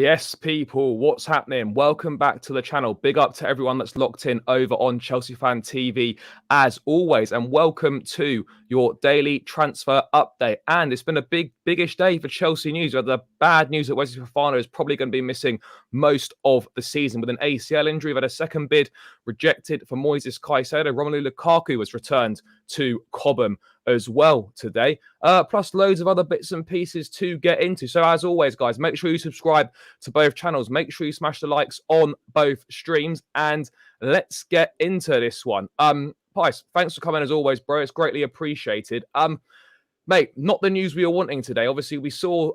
Yes, people, what's happening? Welcome back to the channel. Big up to everyone that's locked in over on Chelsea Fan TV, as always, and welcome to your daily transfer update. And it's been a biggish day for Chelsea news. The bad news that Wesley Fofana is probably going to be missing most of the season with an ACL injury. We've had a second bid rejected for Wesley Caicedo. Romelu Lukaku was returned to Cobham as well today, plus loads of other bits and pieces to get into. So as always, guys, make sure you subscribe to both channels. Make sure you smash the likes on both streams, and let's get into this one. Pice, thanks for coming as always, bro. It's greatly appreciated. Mate, not the news we were wanting today. Obviously, we saw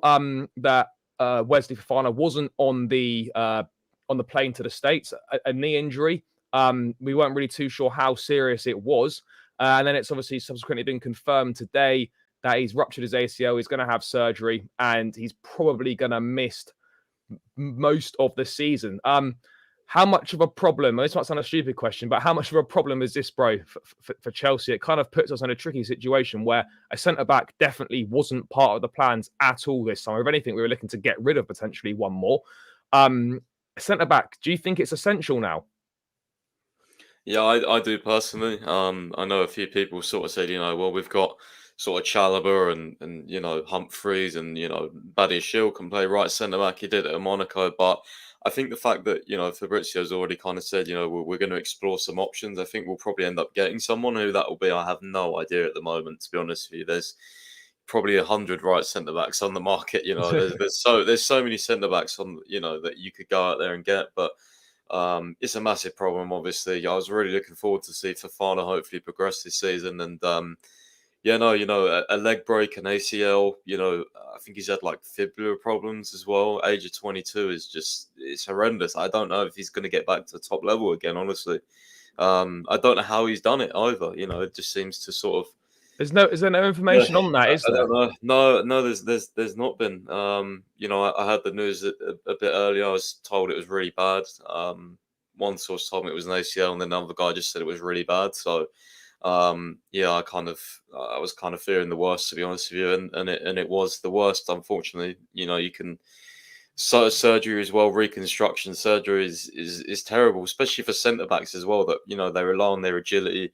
that Wesley Fofana wasn't on the plane to the States, a knee injury. We weren't really too sure how serious it was. And then it's obviously subsequently been confirmed today that he's ruptured his ACL. He's going to have surgery, and he's probably going to miss most of the season. How much of a problem, this might sound a stupid question, but how much of a problem is this, bro, for Chelsea? It kind of puts us in a tricky situation where a centre-back definitely wasn't part of the plans at all this summer. If anything, we were looking to get rid of potentially one more. Centre-back, do you think it's essential now? Yeah, I do personally. I know a few people sort of said, well, we've got sort of Chalobah and Humphreys and Badia Shield can play right centre back. He did it at Monaco, but I think the fact that Fabrizio's already kind of said we're going to explore some options. I think we'll probably end up getting someone. Who that will be, I have no idea at the moment. To be honest with you, there's probably 100 right centre backs on the market. There's so many centre backs on that you could go out there and get, but. It's a massive problem, obviously. I was really looking forward to see Fofana hopefully progress this season. And, a leg break, an ACL, I think he's had like fibular problems as well. Age of 22 it's horrendous. I don't know if he's going to get back to the top level again, honestly. I don't know how he's done it either. It just seems to sort of. Is there no information on that? Is there? I don't know. No. There's not been. I heard the news a bit earlier. I was told it was really bad. One source told me it was an ACL, and then another guy just said it was really bad. So, I was kind of fearing the worst, to be honest with you, and it was the worst. Unfortunately, you can. Surgery as well, reconstruction surgery is terrible, especially for centre backs as well. That they rely on their agility.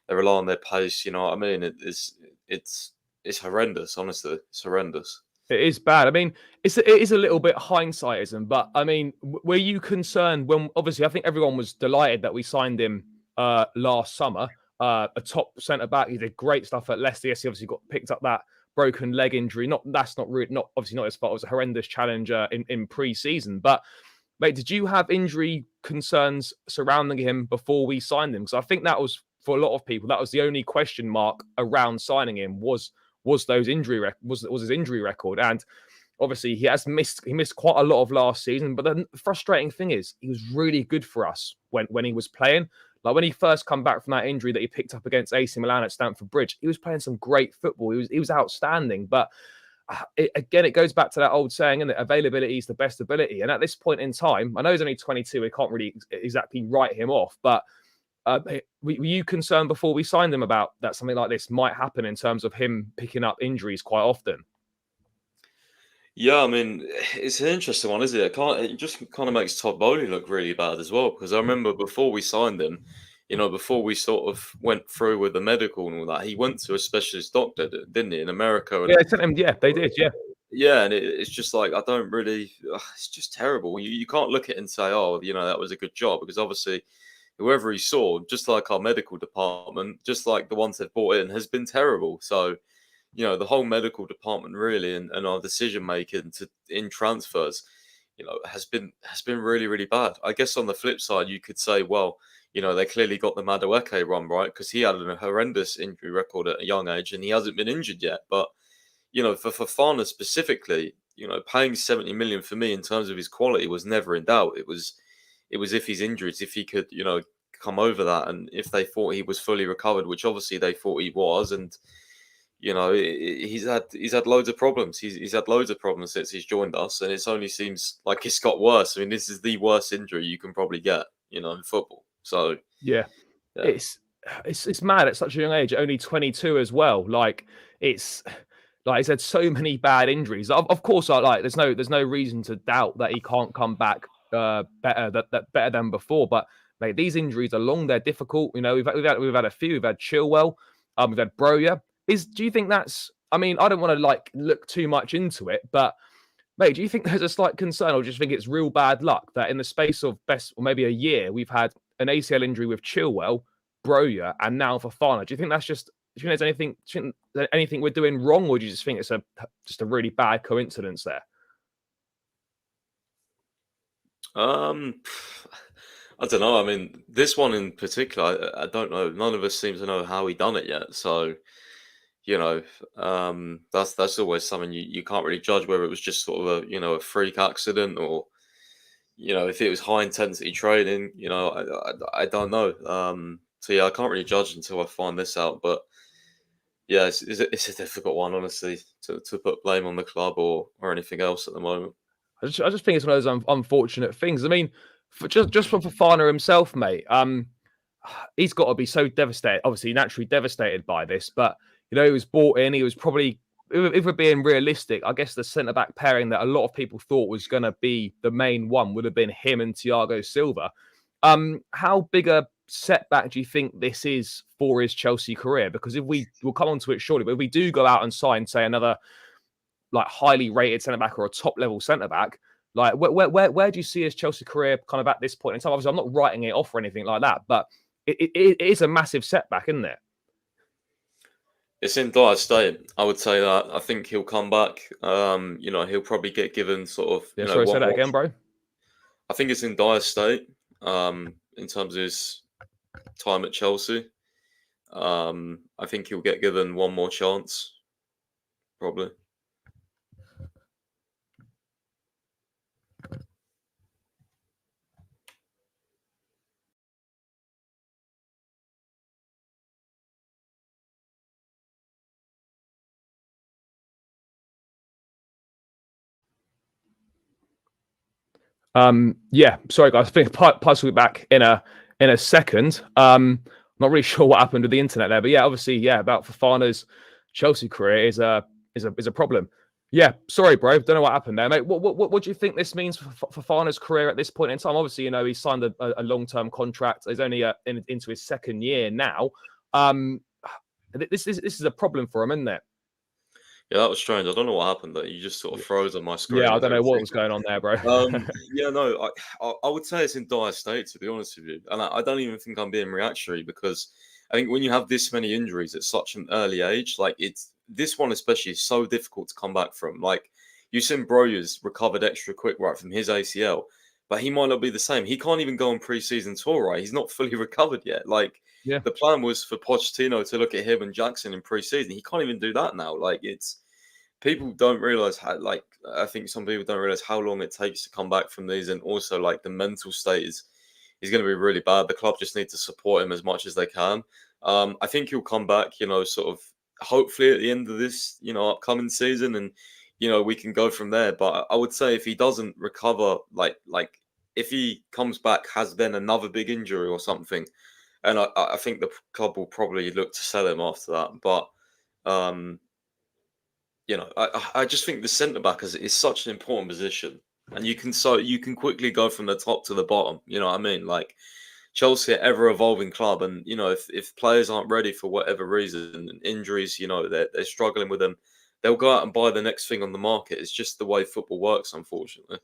They rely on their pace, you know what I mean? It's horrendous, honestly. It's horrendous. It is bad. I mean, it is a little bit hindsightism, but I mean, were you concerned when, obviously, I think everyone was delighted that we signed him last summer, a top centre back. He did great stuff at Leicester. Yes, he obviously got picked up that broken leg injury. That's not rude. Not obviously not his fault. It was a horrendous challenge in pre-season. But mate, did you have injury concerns surrounding him before we signed him? Because I think that was, for a lot of people, that was the only question mark around signing him was those injury was his injury record. And obviously he missed quite a lot of last season. But the frustrating thing is he was really good for us when he was playing. Like when he first come back from that injury that he picked up against AC Milan at Stamford Bridge, he was playing some great football. He was outstanding. But it goes back to that old saying, and availability is the best ability. And at this point in time, I know he's only 22. We can't really exactly write him off, but were you concerned before we signed him about that something like this might happen in terms of him picking up injuries quite often? Yeah, I mean, it's an interesting one, isn't it? It just kind of makes Todd Bowley look really bad as well. Because I remember before we signed him, before we sort of went through with the medical and all that, he went to a specialist doctor, didn't he, in America? Yeah, they sent him. Yeah, they did. Yeah. Yeah, and it's just like, I don't really, it's just terrible. You can't look at it and say, oh, that was a good job, because obviously whoever he saw, just like our medical department, just like the ones they've brought in, has been terrible. So, the whole medical department really and our decision making in transfers, has been really, really bad. I guess on the flip side, you could say, well, they clearly got the Madueke run right, because he had a horrendous injury record at a young age and he hasn't been injured yet. But, for Fofana specifically, paying 70 million for me in terms of his quality was never in doubt. It was if he's injured, if he could, come over that, and if they thought he was fully recovered, which obviously they thought he was, and he's had loads of problems. He's had loads of problems since he's joined us, and it only seems like it's got worse. I mean, this is the worst injury you can probably get, in football. So yeah. It's mad at such a young age, only 22 as well. Like it's Like he's had so many bad injuries. Of course, there's no reason to doubt that he can't come back better than before. But mate, these injuries are long. They're difficult. You know, we've had a few. We've had Chilwell. We've had Broja. Do you think that's? I mean, I don't want to like look too much into it, but mate, do you think there's a slight concern, or do you think it's real bad luck that in the space of maybe a year, we've had an ACL injury with Chilwell, Broja, and now Fofana? Do you think that's just? Do you think there's anything we're doing wrong, or do you just think it's just a really bad coincidence there? I don't know. I mean, this one in particular, I don't know. None of us seem to know how he done it yet. So, you know, that's always something you can't really judge whether it was just sort of a freak accident or if it was high intensity training. I don't know. So yeah, I can't really judge until I find this out. But yeah, it's a difficult one, honestly, to put blame on the club or anything else at the moment. I just think it's one of those unfortunate things. I mean, just for Fofana himself, mate. He's got to be so devastated. Obviously, naturally devastated by this, but he was bought in. He was probably, if we're being realistic, I guess the centre back pairing that a lot of people thought was going to be the main one would have been him and Thiago Silva. How big a setback do you think this is for his Chelsea career? Because we'll come on to it shortly, but if we do go out and sign, say, another like highly rated centre back or a top level centre back, like where do you see his Chelsea career kind of at this point in time? Obviously, I'm not writing it off or anything like that, but it is a massive setback, isn't it? It's in dire state. I would say that. I think he'll come back. He'll probably get given sort of. Yeah, sorry, say that again, bro. I think it's in dire state. In terms of his time at Chelsea, I think he'll get given one more chance, probably. Yeah, sorry guys. I think Paz will be back in a second. Not really sure what happened with the internet there, but yeah, obviously, yeah, about Fofana's Chelsea career is a problem. Yeah, sorry, bro. Don't know what happened there, mate. What do you think this means for Fofana's career at this point in time? Obviously, he signed a long-term contract. He's only into his second year now. This is a problem for him, isn't it? Yeah, that was strange. I don't know what happened. That you just sort of froze on my screen. Yeah, I don't know what was going on there, bro. Yeah, no, I would say it's in dire state, to be honest with you. And I don't even think I'm being reactionary because I think when you have this many injuries at such an early age, like this one especially is so difficult to come back from. Like Usain Broja's recovered extra quick right from his ACL, but he might not be the same. He can't even go on pre-season tour, right? He's not fully recovered yet. Like yeah. The plan was for Pochettino to look at him and Jackson in pre-season. He can't even do that now. Like people don't realize how, like, I think some people don't realize how long it takes to come back from these, and also like the mental state is going to be really bad. The club just need to support him as much as they can. I think he'll come back, sort of hopefully at the end of this, upcoming season, and we can go from there. But I would say if he doesn't recover, like if he comes back, has then another big injury or something, and I think the club will probably look to sell him after that. But I just think the centre back is such an important position, and you can quickly go from the top to the bottom. You know what I mean? Like Chelsea are ever evolving club, and if players aren't ready for whatever reason, injuries, they're struggling with them, they'll go out and buy the next thing on the market. It's just the way football works, unfortunately.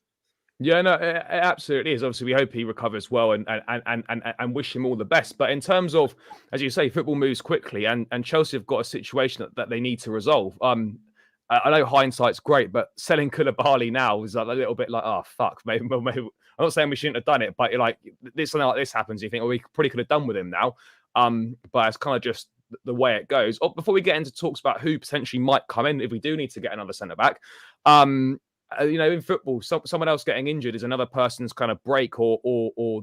Yeah, no, it absolutely is. Obviously, we hope he recovers well and wish him all the best. But in terms of, as you say, football moves quickly, and Chelsea have got a situation that they need to resolve. I know hindsight's great, but selling Koulibaly now is like a little bit like, oh fuck, maybe. I'm not saying we shouldn't have done it, but you're like, something like this happens, you think, well, we probably could have done with him now. But it's kind of just the way it goes. Before we get into talks about who potentially might come in if we do need to get another centre back, in football, someone else getting injured is another person's kind of break or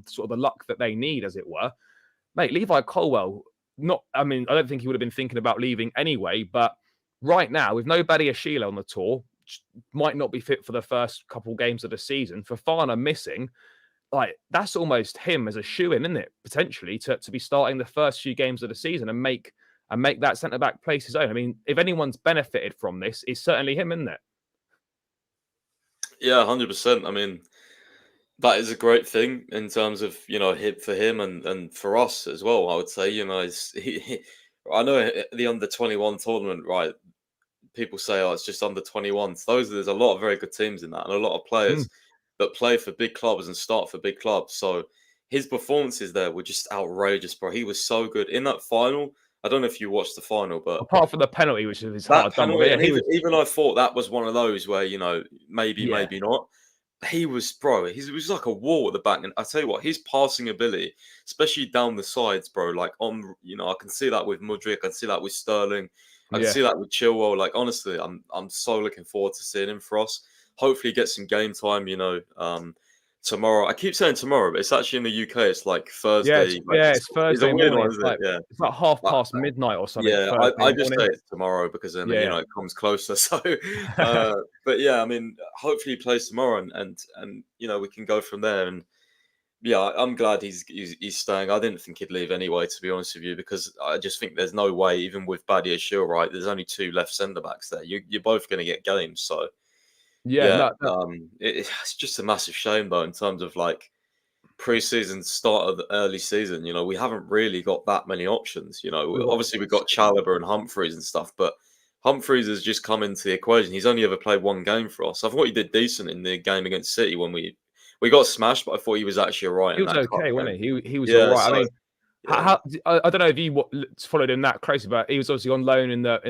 sort of the luck that they need, as it were. Mate, Levi Colwill, I don't think he would have been thinking about leaving anyway, but right now, with no Badiashile on the tour, might not be fit for the first couple games of the season. Fofana missing, like that's almost him as a shoe-in, isn't it? Potentially to be starting the first few games of the season and make and make that centre back place his own. I mean, if anyone's benefited from this, it's certainly him, isn't it? Yeah, 100%. I mean, that is a great thing in terms of for him and for us as well. I would say I know the under-21 tournament, right? People say, oh, it's just under-21s. There's a lot of very good teams in that, and a lot of Mm. players that play for big clubs and start for big clubs. So his performances there were just outrageous, bro. He was so good in that final. I don't know if you watched the final, but Apart from the penalty, which is that hard done, but penalty, yeah, and he was. even I thought that was one of those where maybe, Yeah, maybe not. He was, bro. He was like a wall at the back, and I tell you what, his passing ability, especially down the sides, bro. Like I can see that with Mudryk, I can see that with Sterling, I can yeah. see that with Chilwell. Like honestly, I'm so looking forward to seeing him for us. Hopefully, get some game time. Tomorrow. I keep saying tomorrow, but it's actually in the UK. It's like Yeah, Thursday. Like it's it's a Thursday weird morning. one, isn't it? Yeah. It's like half But past midnight or something yeah, Thursday I just say morning. it's tomorrow because then Yeah, it comes closer. So, yeah. but yeah, I mean, hopefully he plays tomorrow, and we can go from there. And yeah, I'm glad he's staying. I didn't think he'd leave anyway, to be honest with you, because I just think there's no way, even with Badia Shield, right? There's only two left centre backs there. You're both going to get games, so Yeah, yeah. no, no. It's just a massive shame though in terms of like pre-season start of the early season, we haven't really got that many options. We've got Obviously we've got Chalobah and Humphreys and stuff, but Humphreys has just come into the equation. He's only ever played one game for us. I thought he did decent in the game against City when we got smashed, but I thought he was actually all right he in was that cup okay, game. wasn't he? He was all Yeah, right. I so mean, yeah. I don't know if you followed him that closely, but he was obviously on loan in the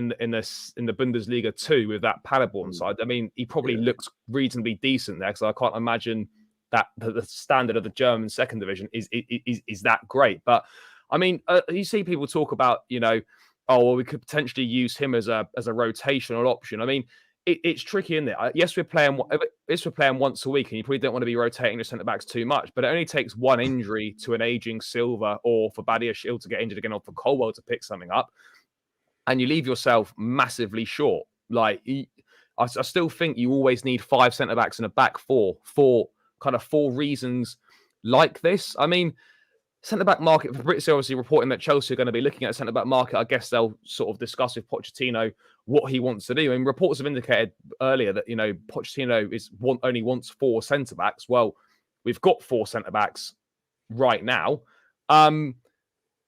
Bundesliga too with that Paderborn Mm, side. I mean, he probably yeah. looks reasonably decent there because I can't imagine that the standard of the German second division is that great. But I mean, you see people talk about oh well, we could potentially use him as a rotational option. I mean, it's tricky, isn't it? Yes, we're playing once a week, and you probably don't want to be rotating your centre backs too much. But it only takes one injury to an aging Silva, or for Badia Shield to get injured again, or for Colwell to pick something up, and you leave yourself massively short. Like, I still think you always need five centre backs in a back four for kind of four reasons like this. I mean, centre back market, Fabrizio obviously reporting that Chelsea are going to be looking at centre back market. I guess they'll sort of discuss with Pochettino what he wants to do. I mean, reports have indicated earlier that Pochettino only wants four centre backs. Well, we've got four centre backs right now.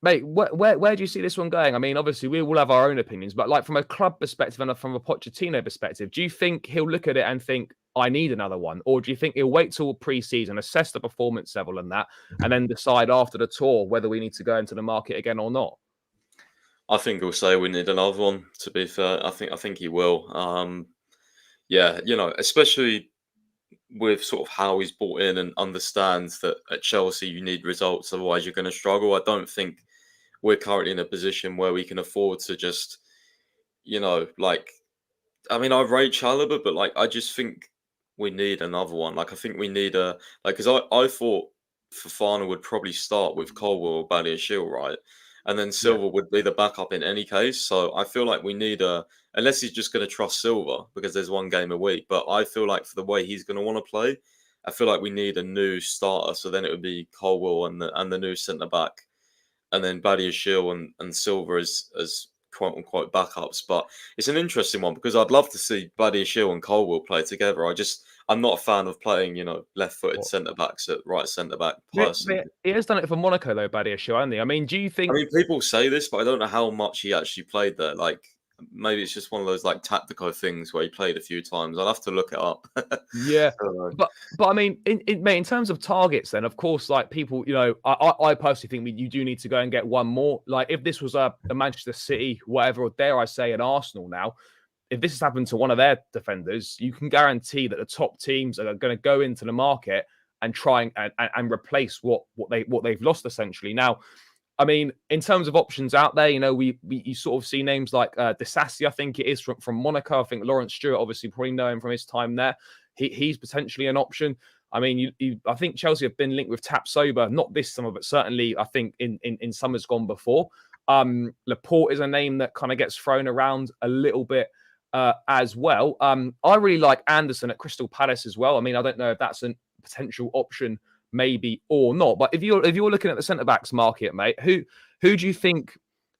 Mate, where do you see this one going? I mean, obviously we will have our own opinions, but like from a club perspective and from a Pochettino perspective, do you think he'll look at it and think, I need another one? Or do you think he'll wait till pre-season, assess the performance level and that, and then decide after the tour whether we need to go into the market again or not? I think he'll say we need another one, to be fair. I think he will. Yeah, especially with sort of how he's bought in and understands that at Chelsea you need results, otherwise you're going to struggle. I don't think we're currently in a position where we can afford to just, like, I mean, I rate Chalobah, but like, I just think we need another one. Like, I think we need because I thought Fofana would probably start with Colwell or Badiashile, right? And then Yeah. Silva would be the backup in any case. So I feel like we need unless he's just going to trust Silva because there's one game a week. But I feel like for the way he's going to want to play, I feel like we need a new starter. So then it would be Colwell and the new centre back, and then Badiashile and Silva as quote unquote backups. But it's an interesting one because I'd love to see Badiashile and Colwell play together. I'm not a fan of playing, left-footed centre backs at right centre back personally. He has done it for Monaco though, Badiashile, hasn't he? I mean, do you I think mean, people say this, but I don't know how much he actually played there. Like, maybe it's just one of those like tactical things where he played a few times. I'll have to look it up. Yeah, I don't know. but I mean, mate, in terms of targets, then of course, like people, I personally think you do need to go and get one more. Like, if this was a Manchester City, whatever, or dare I say, an Arsenal now, if this has happened to one of their defenders, you can guarantee that the top teams are going to go into the market and try and replace what they've lost essentially. Now, I mean, in terms of options out there, you sort of see names like Disassi, I think it is from Monaco. I think Lawrence Stewart, obviously, probably know him from his time there. He's potentially an option. I mean, I think Chelsea have been linked with Tapsoba, not this summer, but certainly I think in summers gone before. Laporte is a name that kind of gets thrown around a little bit as well. I really like Anderson at Crystal Palace as well. I mean, I don't know if that's a potential option maybe or not. But if you're looking at the centre backs market, mate, who do you think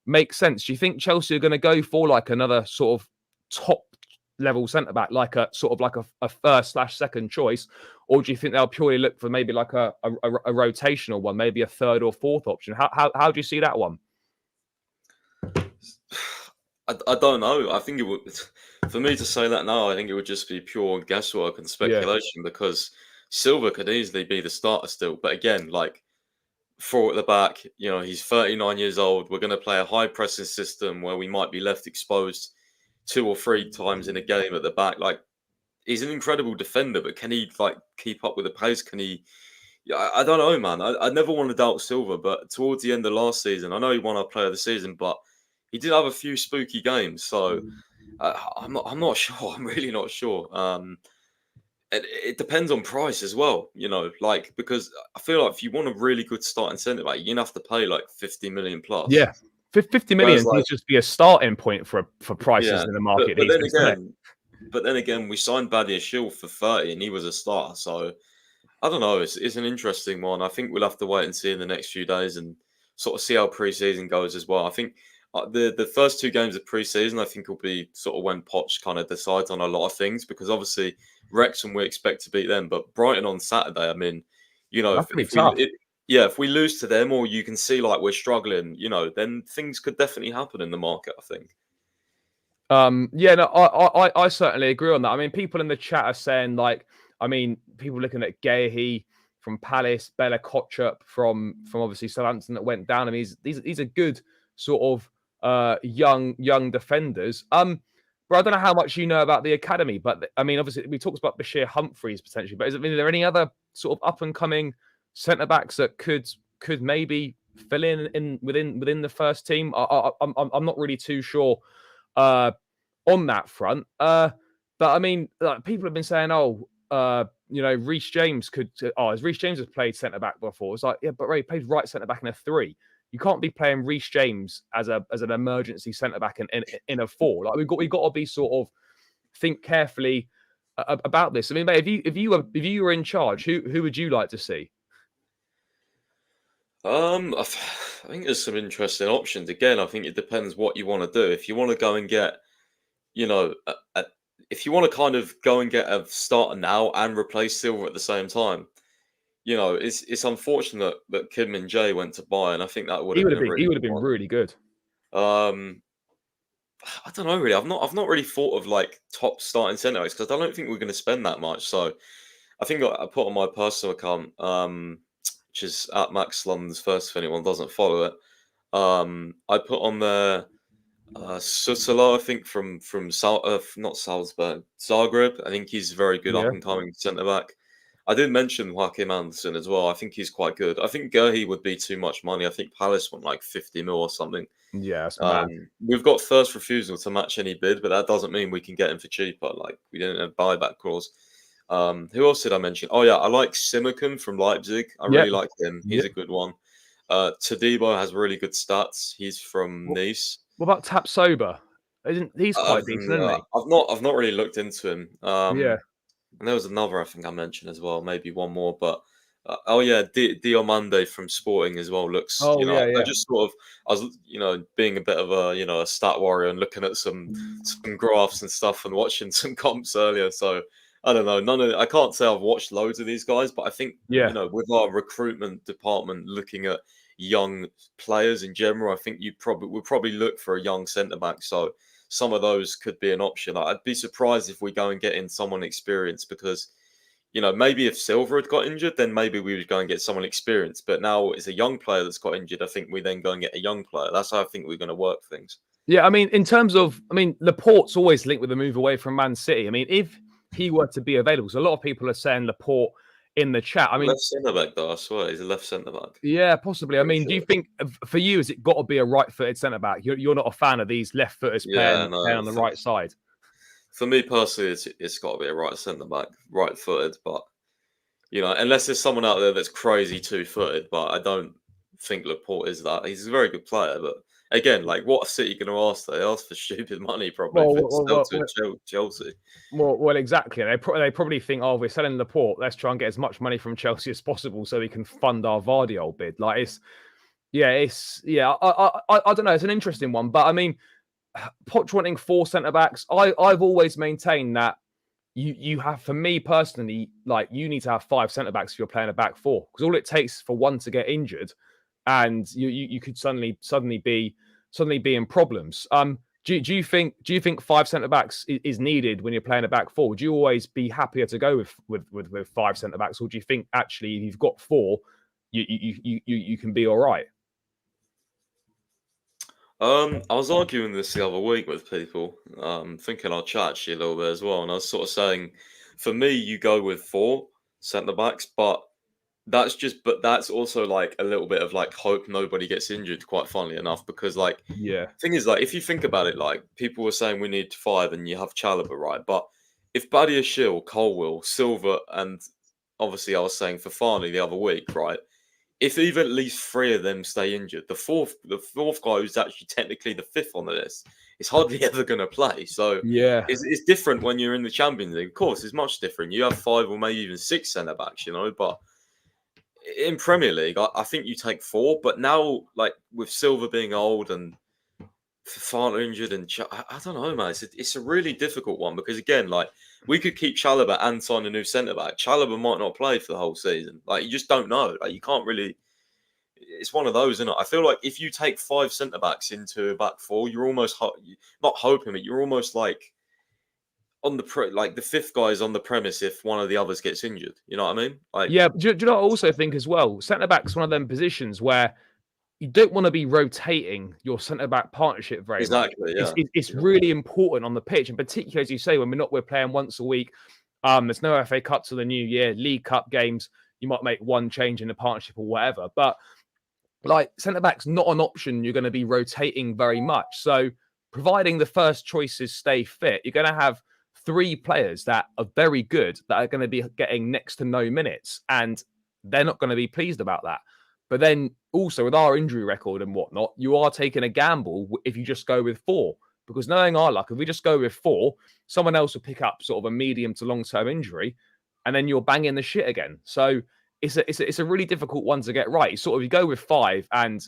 makes sense. Do you think Chelsea are going to go for like another sort of top level centre back, like a sort of like a first/second choice, or do you think they'll purely look for maybe like a rotational one, maybe a third or fourth option? How do you see that one? I don't know. I think it would, for me to say that now, I think it would just be pure guesswork and Yeah, speculation because Silva could easily be the starter still. But again, like four at the back, he's 39 years old. We're going to play a high pressing system where we might be left exposed 2 or 3 times in a game at the back. Like he's an incredible defender, but can he like keep up with the pace? Can he? Yeah, I don't know, man. I never want to doubt Silva, but towards the end of last season, I know he won our Player of the Season, but he did have a few spooky games. So I'm not sure. I'm really not sure. It depends on price as well, like because I feel like if you want a really good starting centre back, you're gonna have to pay like 50 million plus. yeah. 50 million Whereas, needs like, just be a starting point for prices yeah, in the but market but these then days, isn't it? again, we signed Badia Shield for 30, and he was a starter. So I don't know. It's an interesting one. I think we'll have to wait and see in the next few days and sort of see how preseason goes as well. I think the first 2 games of preseason, I think, will be sort of when Poch kind of decides on a lot of things because obviously Wrexham we expect to beat them, but Brighton on Saturday. I mean, That's gonna be if we tough. if we lose to them or you can see like we're struggling, then things could definitely happen in the market. I think. Yeah, no, I certainly agree on that. I mean, people in the chat are saying like, I mean, people looking at Gahey from Palace, Bella Kotchup from obviously Southampton that went down. I mean, these are good sort of young defenders. But I don't know how much you know about the academy, but I mean, obviously we talked about Bashir Humphreys potentially, but are there any other sort of up and coming centre backs that could maybe fill in within the first team? I'm not really too sure on that front. But I mean, like, people have been saying, Reece James could. As Reece James has played centre back before. It's like, yeah, but Ray played right centre back in a 3. You can't be playing Reece James as an emergency centre back in a 4. Like we've got to be sort of think carefully about this. I mean, mate, if you were in charge, who would you like to see? I think there's some interesting options. Again, I think it depends what you want to do. If you want to go and get, you know, if you want to kind of go and get a starter now and replace Silver at the same time, it's unfortunate that Kim and Jay went to Bayern. I think that would have been a He really would have good been one. really good. Um, I don't know really. I've not really thought of like top starting centre backs because I don't think we're going to spend that much. So I think I put on my personal account, which is at Max London's first. If anyone doesn't follow it, I put on there Sutala, I think from not Salzburg, Zagreb. I think he's a very good up Yeah, and coming centre back. I did mention Joachim Anderson as well. I think he's quite good. I think Gurhey would be too much money. I think Palace want like 50 mil or something. yeah, that's mad. We've got first refusal to match any bid, but that doesn't mean we can get him for cheaper. Like we didn't have buyback clause. Who else did I mention? Oh yeah, I like Simakan from Leipzig. I Yep, really like him. He's yep. a good one. Tadibo has really good stats. He's from Nice. What about Tap Sober? He's quite decent, isn't he? I've not really looked into him. Yeah. And there was another I think I mentioned as well, maybe one more, but oh yeah, Diomande from Sporting as well looks. Oh yeah, I yeah. just sort of I was being a bit of a a stat warrior and looking at some graphs and stuff and watching some comps earlier. So I don't know, I can't say I've watched loads of these guys, but I think Yeah. with our recruitment department looking at young players in general, I think we'll probably look for a young centre back. So some of those could be an option. I'd be surprised if we go and get in someone experienced because, maybe if Silver had got injured, then maybe we would go and get someone experienced. But now it's a young player that's got injured. I think we then go and get a young player. That's how I think we're going to work things. Yeah, I mean, in terms of, Laporte's always linked with the move away from Man City. I mean, if he were to be available, so a lot of people are saying Laporte in the chat. I mean, Left centre back though, I swear he's a left centre back. yeah, possibly. I Pretty mean, do sure. you think for you, has it got to be a right-footed centre back? You're not a fan of these left-footers Yeah, playing no. on the right side. For me personally, it's got to be a right centre back, right footed. But unless there's someone out there that's crazy two footed, but I don't think Laporte is that. He's a very good player, but again, like what are City going to ask? They ask for stupid money probably Well, for well, sell well, to Chelsea. well, exactly. They probably think, oh, we're selling Laporte. Let's try and get as much money from Chelsea as possible so we can fund our Vardy old bid. Like I don't know. It's an interesting one, but I mean, Poch wanting 4 centre backs. I've always maintained that you have, for me personally, like you need to have 5 centre backs if you're playing a back four, because all it takes for one to get injured, and you could suddenly be in problems. Do you think 5 centre backs is needed when you're playing a back four? Would you always be happier to go with 5 centre backs, or do you think actually if you've got 4, you can be all right? I was arguing this the other week with people, thinking I'll chat actually a little bit as well, and I was sort of saying, for me, you go with 4 centre backs, but that's also like a little bit of like hope nobody gets injured. Quite funnily enough, because like Yeah, thing is, like if you think about it, like people were saying we need 5, and you have Chalobah, right? But if Badiashile, Colwill, Silva, and obviously I was saying Fofana the other week, right? If even at least 3 of them stay injured, the fourth guy who's actually technically the 5th on the list is hardly ever going to play. So yeah. it's different when you're in the Champions League. Of course, it's much different. You have 5 or maybe even 6 centre backs, but in Premier League, I think you take 4. But now, like with Silva being old and Fofana injured, and I don't know, man. It's a really difficult one because again, like we could keep Chalobah and sign a new centre back. Chalobah might not play for the whole season. Like you just don't know. Like you can't really. It's one of those, isn't it? I feel like if you take 5 centre backs into a back four, you're almost not hoping it. You're almost like on the like the 5th guy is on the premise if one of the others gets injured. You know what I mean? Like Yeah, do you know what I also think as well? Centre back's one of them positions where you don't want to be rotating your centre back partnership very much. exactly, It's yeah. it's really important on the pitch, and particularly as you say, when we're playing once a week. There's no FA Cup till the new year, League Cup games. You might make one change in the partnership or whatever, but like centre back's not an option. You're going to be rotating very much. So, providing the first choices stay fit, you're going to have 3 players that are very good that are going to be getting next to no minutes, and they're not going to be pleased about that. But then also with our injury record and whatnot, you are taking a gamble if you just go with 4. Because knowing our luck, if we just go with 4, someone else will pick up sort of a medium to long term injury, and then you're banging the shit again. So it's a really difficult one to get right. Sort of you go with 5 and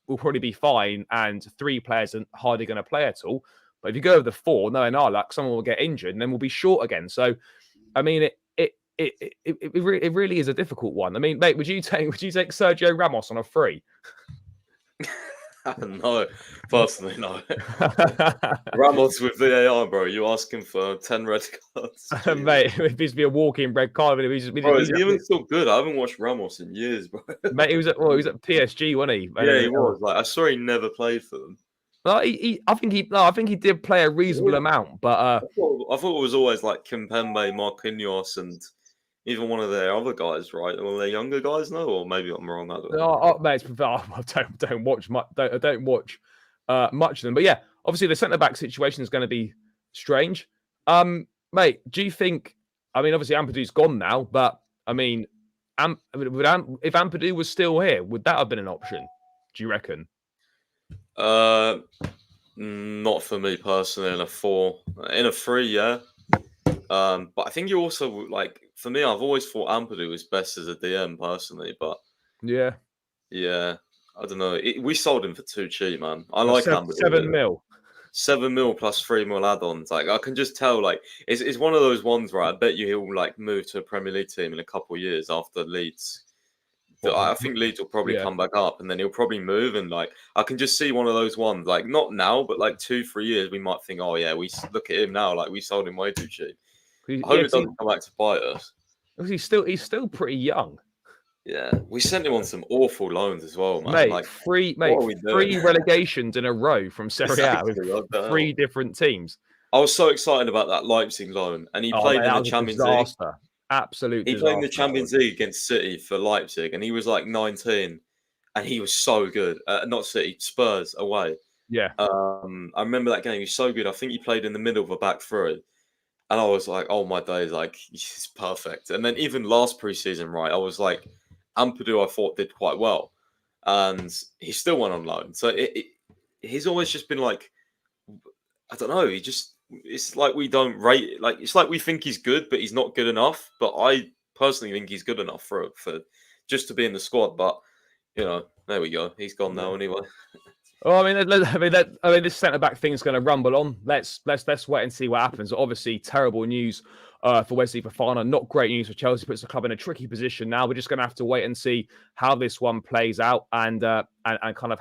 we'll probably be fine, and 3 players are hardly going to play at all. But if you go with the 4, knowing our luck, someone will get injured and then we'll be short again. So I mean, it really is a difficult one. I mean, mate, would you take Sergio Ramos on a free? No, personally, no. Ramos with VAR, bro. You asking for 10 red cards? Mate, it used to be a walking red card. Bro, is he even still good? I haven't watched Ramos in years, bro. Mate, he was at PSG, wasn't he? Yeah, he was. Like, I saw he never played for them. Well, I think he did play a reasonable amount, but I thought it was always like Kimpembe, Marquinhos, and even one of their other guys, right? One of their younger guys, no? Or maybe I'm wrong. I don't know. Mate, I don't watch much. I don't watch much of them. But yeah, obviously the centre back situation is going to be strange. Mate, do you think? I mean, obviously Ampadu's gone now, but I mean, if Ampadu was still here, would that have been an option? Do you reckon? Not for me personally. In a 4, in a 3, yeah. But I think you also like. For me, I've always thought Ampadu was best as a DM personally, but Yeah, I don't know. We sold him for too cheap, man. I like Ampadu. 7 mil. 7 mil plus 3 mil add-ons. Like I can just tell, like it's one of those ones where I bet you he'll like move to a Premier League team in a couple of years after Leeds. I think Leeds will probably come back up, and then he'll probably move. And like I can just see one of those ones, like not now, but like 2-3 years, we might think, oh yeah, we look at him now, like we sold him way too cheap. I hope it doesn't come back to bite us. He's still pretty young. Yeah, we sent him on some awful loans as well, man. Mate, like, 3 relegations in a row from Serie A with 3 different teams. I was so excited about that Leipzig loan, and he played in the Champions League. Absolute disaster. He played in the Champions League against City for Leipzig, and he was like 19, and he was so good. Not City, Spurs away. Yeah. I remember that game. He was so good. I think he played in the middle of a back three. And I was like, oh my days, like, he's perfect. And then even last preseason, right, I was like, Ampadu, I thought, did quite well. And he still went on loan. So he's always just been like, I don't know, it's like we don't rate it. Like, it's like we think he's good, but he's not good enough. But I personally think he's good enough for just to be in the squad. But there we go. He's gone now anyway. Oh, I mean, this centre back thing is going to rumble on. Let's wait and see what happens. Obviously, terrible news for Wesley Fofana. Not great news for Chelsea. Puts the club in a tricky position now. We're just going to have to wait and see how this one plays out and kind of.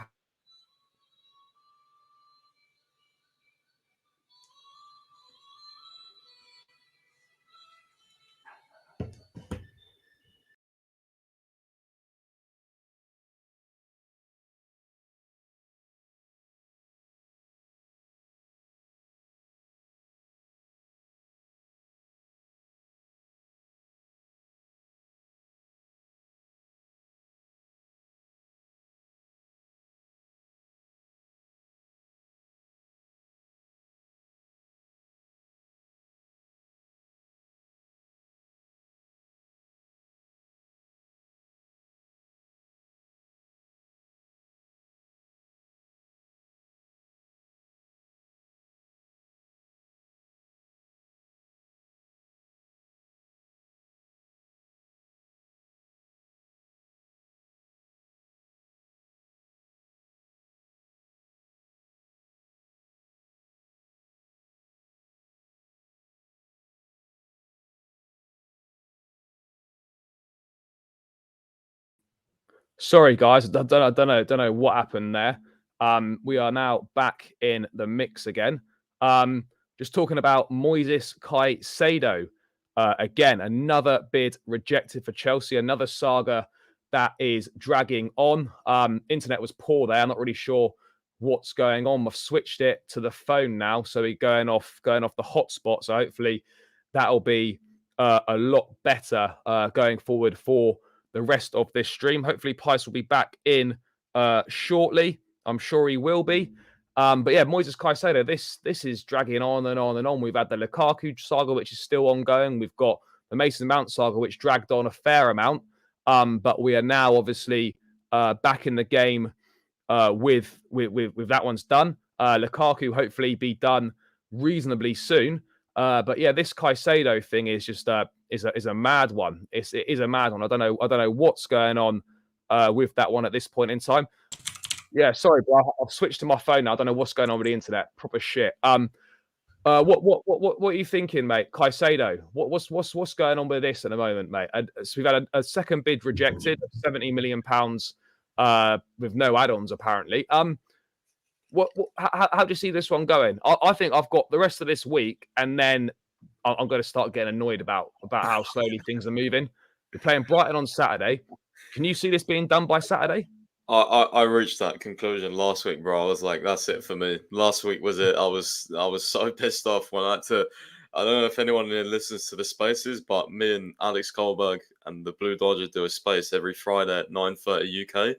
Sorry, guys. I don't know what happened there. We are now back in the mix again. Just talking about Moises Caicedo. Again, another bid rejected for Chelsea. Another saga that is dragging on. Internet was poor there. I'm not really sure what's going on. I've switched it to the phone now, so we're going off the hotspot. So hopefully that'll be a lot better going forward for the rest of this stream. Hopefully, Pice will be back in shortly. I'm sure he will be. But yeah, Moises Caicedo, this is dragging on and on and on. We've had the Lukaku saga, which is still ongoing. We've got the Mason Mount saga, which dragged on a fair amount. But we are now obviously back in the game with that one's done. Lukaku hopefully be done reasonably soon. But yeah, this Caicedo thing is just is a mad one. It is a mad one. I don't know what's going on with that one at this point in time. Yeah, sorry, bro. I've switched to my phone now. I don't know what's going on with the internet. Proper shit. What are you thinking, mate? Caicedo. What's going on with this at the moment, mate? So we've had a second bid rejected, £70 million with no add-ons apparently. How do you see this one going? I think I've got the rest of this week, and then I'm going to start getting annoyed about how slowly things are moving. We're playing Brighton on Saturday. Can you see this being done by Saturday? I reached that conclusion last week, bro. I was like, that's it for me. Last week was it. I was so pissed off when I had to. I don't know if anyone listens to the spaces, but me and Alex Kohlberg and the Blue Dodger do a space every Friday at 9:30 UK. And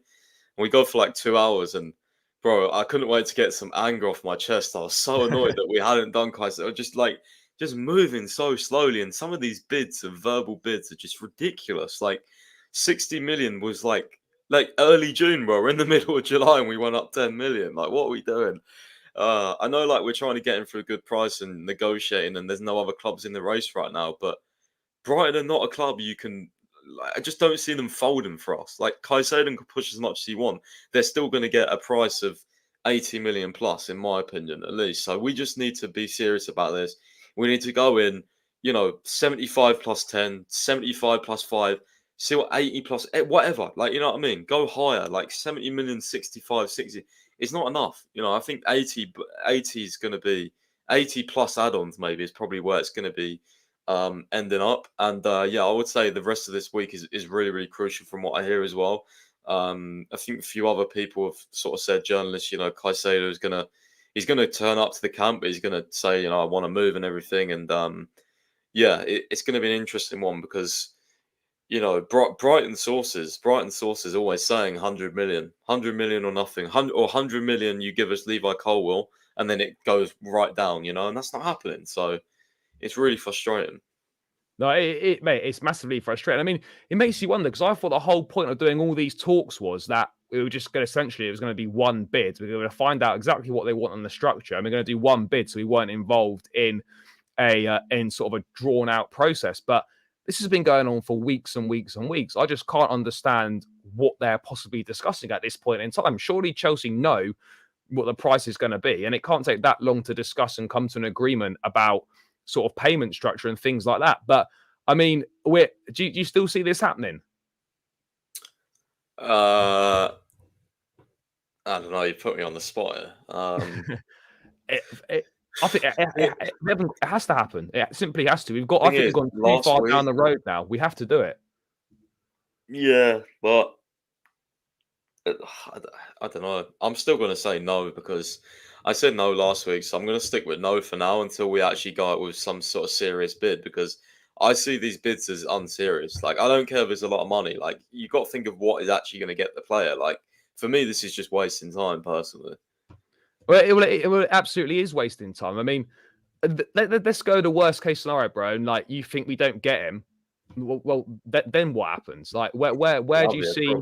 we go for like 2 hours, and bro, I couldn't wait to get some anger off my chest. I was so annoyed that we hadn't done Kaiser. Just moving so slowly, and some of these bids of verbal bids are just ridiculous. Like 60 million was like early June, bro. We're in the middle of July and we went up 10 million. Like, what are we doing? I know, like, we're trying to get him for a good price and negotiating, and there's no other clubs in the race right now. But Brighton are not a club you can. I just don't see them folding for us. Like, Caicedo can push as much as he wants. They're still going to get a price of 80 million plus, in my opinion, at least. So we just need to be serious about this. We need to go in, 75 plus 10, 75 plus 5. See what 80 plus, whatever. Like, you know what I mean? Go higher, like 70 million, 65, 60. It's not enough. I think 80 is going to be 80 plus add-ons, maybe, is probably where it's going to be ending up. And yeah, I would say the rest of this week is really, really crucial from what I hear as well. I think a few other people have sort of said, journalists, Caicedo is he's going to turn up to the camp. He's going to say, I want to move and everything. And yeah, it's going to be an interesting one because, Brighton sources always saying 100 million or nothing, 100 million. You give us Levi Colwill, and then it goes right down, and that's not happening. So it's really frustrating. No, mate, it's massively frustrating. I mean, it makes you wonder because I thought the whole point of doing all these talks was that we were just going to it was going to be one bid. We're going to find out exactly what they want on the structure, and we're going to do one bid, so we weren't involved in in sort of a drawn out process. But this has been going on for weeks and weeks and weeks. I just can't understand what they're possibly discussing at this point in time. Surely Chelsea know what the price is going to be, and it can't take that long to discuss and come to an agreement about sort of payment structure and things like that. But I mean, do you still see this happening? I don't know. You put me on the spot here. I think it has to happen. It simply has to. I think we've gone too last far down week, the road now. We have to do it. yeah, but I don't know. I'm still going to say no because I said no last week, so I'm going to stick with no for now until we actually go out with some sort of serious bid because I see these bids as unserious. Like, I don't care if it's a lot of money. Like, you got to think of what is actually going to get the player. Like, for me, this is just wasting time personally. Well, it absolutely is wasting time. I mean, let's go to the worst case scenario, bro. And like, you think we don't get him? Well, then what happens? Like, where do you see?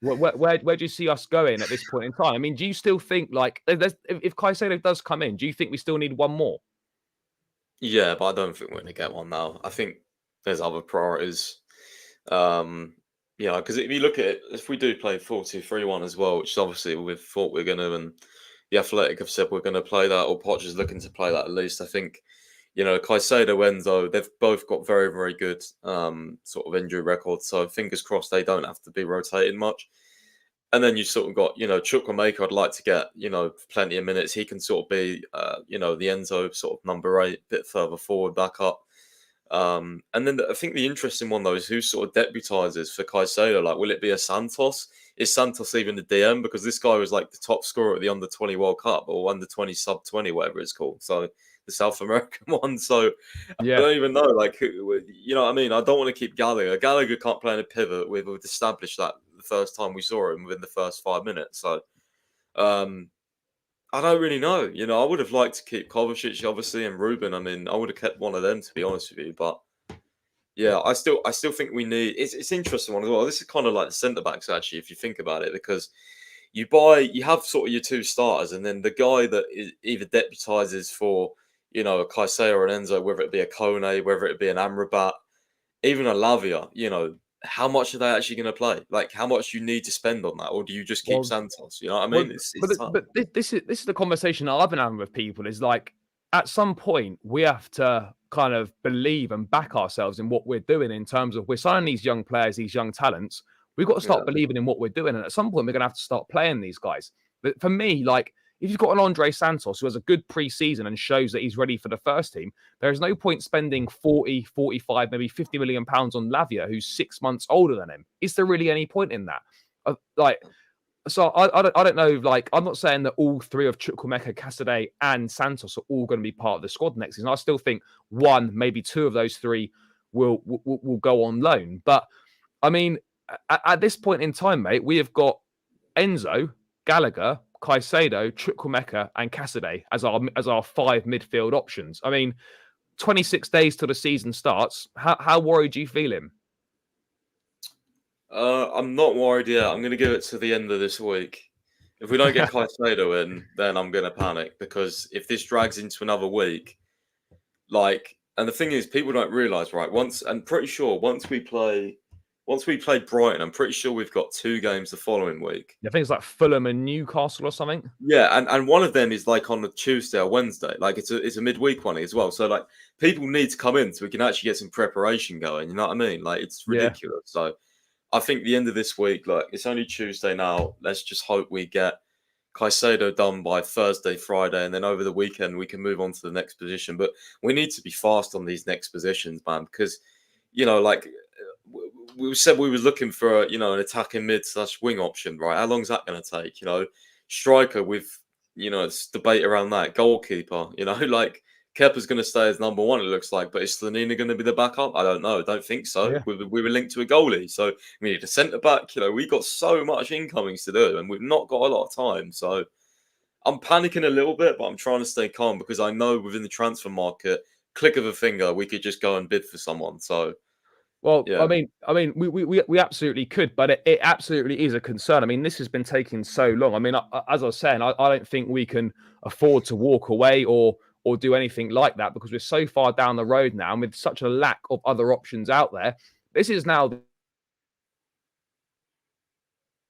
Where do you see us going at this point in time? I mean, do you still think like if Caicedo does come in, do you think we still need one more? Yeah, but I don't think we're going to get one now. I think there's other priorities. Because if you look at it, if we do play 4-2-3-1 as well, which obviously we've thought we're going to, and the Athletic have said we're going to play that, or Poch is looking to play that at least. I think, Caicedo, Enzo, they've both got very, very good sort of injury records. So fingers crossed they don't have to be rotated much. And then you sort of got, Chukwuemeka, I'd like to get, plenty of minutes. He can sort of be, the Enzo sort of number 8, bit further forward, back up. And then I think the interesting one, though, is who sort of deputises for Caicedo. Like, will it be a Santos? Is Santos even the DM? Because this guy was like the top scorer at the Under-20 World Cup or Under-20 Sub-20, whatever it's called. So the South American one. So I don't even know. Like, you know what I mean? I don't want to keep Gallagher. Gallagher can't play in a pivot. We've established that the first time we saw him within the first 5 minutes. So I don't really know. I would have liked to keep Kovacic, obviously, and Ruben. I mean, I would have kept one of them, to be honest with you. But yeah, I still think we need. It's an interesting one as well. This is kind of like the centre backs, actually, if you think about it, because you have sort of your two starters, and then the guy that either deputises for, a Caicedo or an Enzo, whether it be a Kone, whether it be an Amrabat, even a Lavia, how much are they actually going to play? Like, how much you need to spend on that, or do you just keep Santos? You know what I mean? It's tough. But this is the conversation I've been having with people. Is like, at some point we have to kind of believe and back ourselves in what we're doing in terms of we're signing these young players, these young talents. We've got to start believing in what we're doing, and at some point we're going to have to start playing these guys. But for me, like, if you've got an Andre Santos who has a good pre-season and shows that he's ready for the first team, there is no point spending 40, 45, maybe 50 million pounds on Lavia, who's 6 months older than him. Is there really any point in that? So I don't know. Like, I'm not saying that all three of Chukwuemeka, Caicedo, and Santos are all going to be part of the squad next season. I still think one, maybe two of those three will go on loan. But I mean, at this point in time, mate, we have got Enzo, Gallagher, Caicedo, Chukwuemeka, and Caicedo as our 5 midfield options. I mean, 26 days till the season starts. How worried do you feel him? I'm not worried yet. I'm going to give it to the end of this week. If we don't get Caicedo in, then I'm going to panic, because if this drags into another week, and the thing is, people don't realise, right? Once we play Brighton, I'm pretty sure we've got 2 games the following week. I think it's like Fulham and Newcastle or something. Yeah, and one of them is like on a Tuesday or Wednesday. Like, it's a midweek one as well. So like, people need to come in so we can actually get some preparation going. You know what I mean? Like, it's ridiculous. So I think the end of this week, like, it's only Tuesday now. Let's just hope we get Caicedo done by Thursday, Friday, and then over the weekend we can move on to the next position. But we need to be fast on these next positions, man, because, we said we were looking for, an attacking mid/wing option, right? How long is that going to take? Striker with, it's debate around that. Goalkeeper, like, Kepa's going to stay as number 1, it looks like, but is Slanina going to be the backup? I don't know. I don't think so. Yeah. We were linked to a goalie, so we need a centre back. We've got so much incomings to do, and we've not got a lot of time. So I'm panicking a little bit, but I'm trying to stay calm, because I know within the transfer market, click of a finger, we could just go and bid for someone. So. Well, yeah. I mean, we absolutely could, but it absolutely is a concern. I mean, this has been taking so long. I mean, as I was saying, I don't think we can afford to walk away or do anything like that, because we're so far down the road now, and with such a lack of other options out there. This is now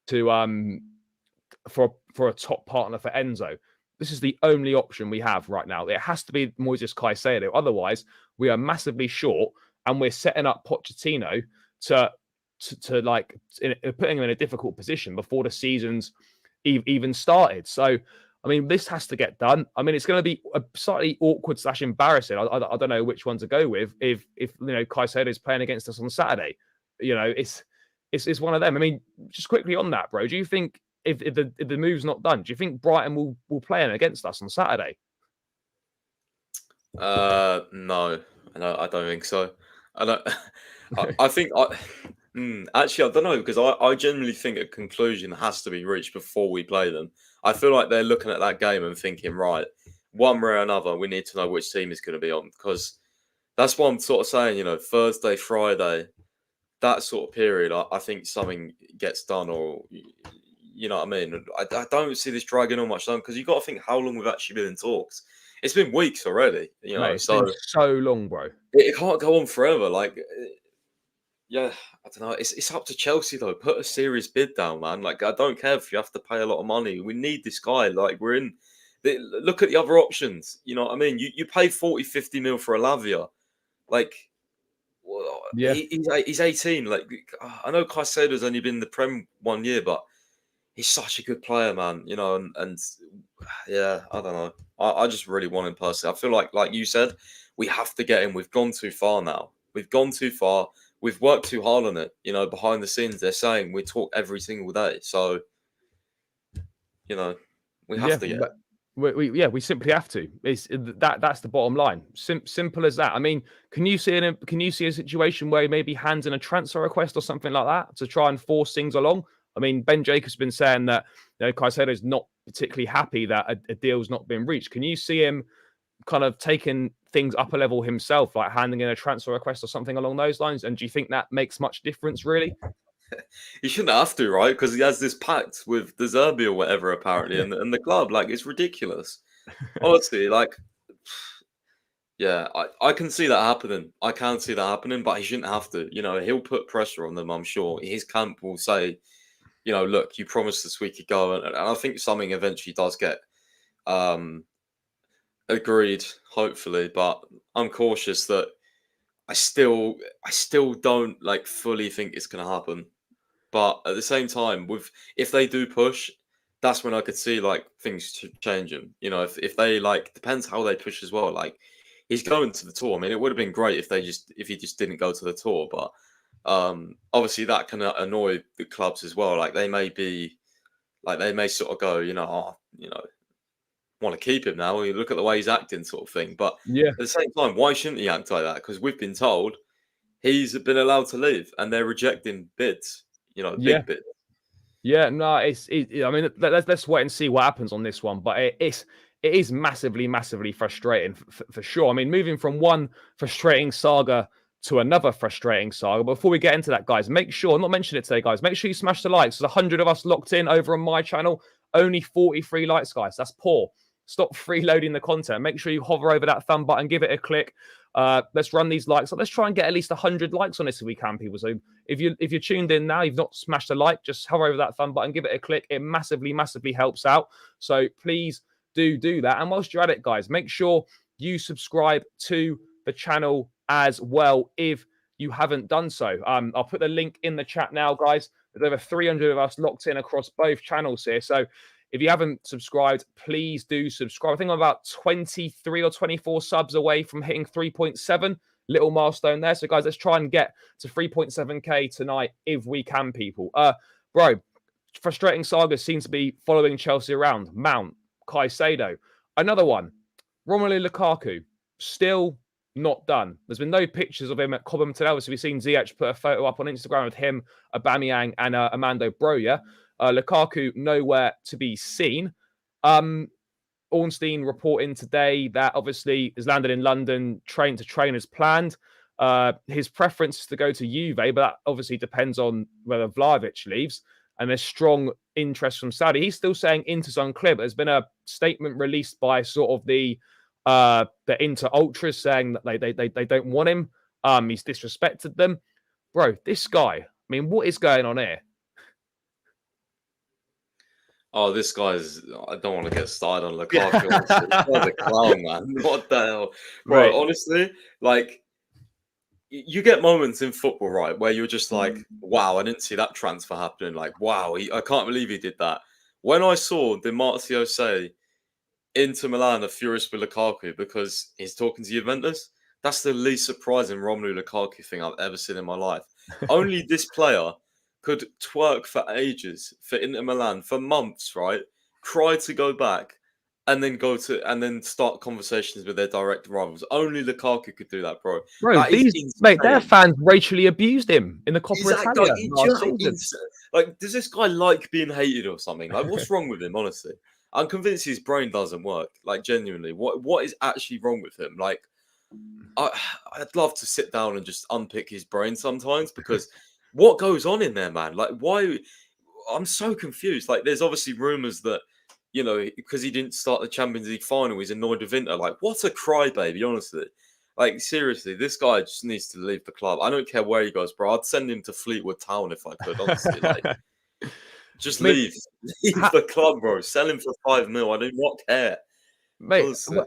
to for a top partner for Enzo. This is the only option we have right now. It has to be Moises Caicedo. Otherwise, we are massively short, and we're setting up Pochettino to like putting him in a difficult position before the season's even started. So, I mean, this has to get done. I mean, it's going to be a slightly awkward / embarrassing. I don't know which one to go with if Caicedo is playing against us on Saturday. It's one of them. I mean, just quickly on that, bro. Do you think if the move's not done, do you think Brighton will play him against us on Saturday? No, I don't think so. I don't. I think actually I don't know because I genuinely think a conclusion has to be reached before we play them. I feel like they're looking at that game and thinking, right, one way or another, we need to know which team is going to be on because that's what I'm sort of saying. Thursday, Friday, that sort of period, I think something gets done, or you know what I mean. I don't see this dragging on much long because you got to think how long we've actually been in talks. It's been weeks already, Mate, it's been so long, bro. It can't go on forever. Yeah, I don't know. It's up to Chelsea though. Put a serious bid down, man. Like, I don't care if you have to pay a lot of money. We need this guy. Like, we're in. Look at the other options. You know what I mean? You pay 40, 50 mil for a Lavia. Like, well, Yeah. he's 18. Like, I know Caicedo's only been in the Prem 1 year, but he's such a good player, man. And yeah, I don't know. I just really want him personally. I feel like you said, we have to get him. We've gone too far now. We've gone too far. We've worked too hard on it. Behind the scenes, they're saying we talk every single day. So, we have to get it. We simply have to. That's the bottom line. Simple as that. I mean, can you see a situation where he maybe hands in a transfer request or something like that to try and force things along? I mean, Ben Jacobs has been saying that Caicedo is not particularly happy that a deal's not been reached. Can you see him kind of taking things up a level himself, like handing in a transfer request or something along those lines? And do you think that makes much difference, really? He shouldn't have to, right? Because he has this pact with De Zerbi or whatever, apparently, and the club. Like, it's ridiculous. Honestly, like, yeah, I can see that happening. I can see that happening, but he shouldn't have to. He'll put pressure on them, I'm sure. His camp will say, look, you promised us we could go. And I think something eventually does get agreed, hopefully. But I'm cautious that I still don't fully think it's going to happen. But at the same time, if they do push, that's when I could see things changing. If they depends how they push as well. Like, he's going to the tour. I mean, it would have been great if he just didn't go to the tour. But obviously that can annoy the clubs as well. Like, they may sort of go, want to keep him now. You look at the way he's acting, sort of thing. But yeah, at the same time, why shouldn't he act like that? Because we've been told he's been allowed to leave, and they're rejecting bids. Big bids. Yeah, no, I mean, let's wait and see what happens on this one. But it is massively, massively frustrating for sure. I mean, moving from one frustrating saga to another frustrating saga. Before we get into that, guys, make sure, I'm not mentioning it today, guys, make sure you smash the likes. There's 100 of us locked in over on my channel. Only 43 likes, guys. That's poor. Stop freeloading the content. Make sure you hover over that thumb button, give it a click. Let's run these likes. Let's try and get at least 100 likes on this if we can, people. So if you're tuned in now, you've not smashed a like, just hover over that thumb button, give it a click. It massively, massively helps out. So please do that. And whilst you're at it, guys, make sure you subscribe to the channel as well if you haven't done so. I'll put the link in the chat now, guys. There's over 300 of us locked in across both channels here. So if you haven't subscribed, please do subscribe. I think I'm about 23 or 24 subs away from hitting 3.7. Little milestone there. So, guys, let's try and get to 3.7K tonight if we can, people. Bro, frustrating saga seems to be following Chelsea around. Mount, Caicedo. Another one, Romelu Lukaku. Still not done. There's been no pictures of him at Cobham today. Obviously, we've seen Ziyech put a photo up on Instagram with him, Aubameyang, and Armando Broja. Lukaku nowhere to be seen. Ornstein reporting today that obviously has landed in London, train as planned. His preference is to go to Juve, but that obviously depends on whether Vlahovic leaves. And there's strong interest from Saudi. He's still saying Inter's unclear, but there's been a statement released by sort of the Inter Ultras saying that they don't want him. He's disrespected them. Bro, this guy, I mean, what is going on here? Oh, this guy's. I don't want to get started on Lukaku. Honestly. This guy's a clown, man. What the hell, bro? Mate. Honestly, like you get moments in football, right, where you're just like, wow, I didn't see that transfer happening. Like, wow, I can't believe he did that. When I saw Di Marzio say Inter Milan are furious with Lukaku because he's talking to Juventus, that's the least surprising Romelu Lukaku thing I've ever seen in my life. Only this player could twerk for ages for Inter Milan for months, right? Cry to go back and then start conversations with their direct rivals. Only Lukaku could do that, bro. Bro, That is their insane. fans racially abused him in the Coppa Exactly. Italia Like, do you last know how season. like, does this guy like being hated or something? Like, what's wrong with him, honestly? I'm convinced his brain doesn't work. Like, genuinely, what is actually wrong with him? Like, I, I'd love to sit down and just unpick his brain sometimes because what goes on in there, man? Like, why? I'm so confused. Like, there's obviously rumors that, because he didn't start the Champions League final, he's annoyed with Inter. Like, what a crybaby, honestly. Like, seriously, this guy just needs to leave the club. I don't care where he goes, bro. I'd send him to Fleetwood Town if I could, honestly. Like, I just mean, leave. Leave ha- the club, bro. Sell him for 5 mil. I do not care. mate, Honestly.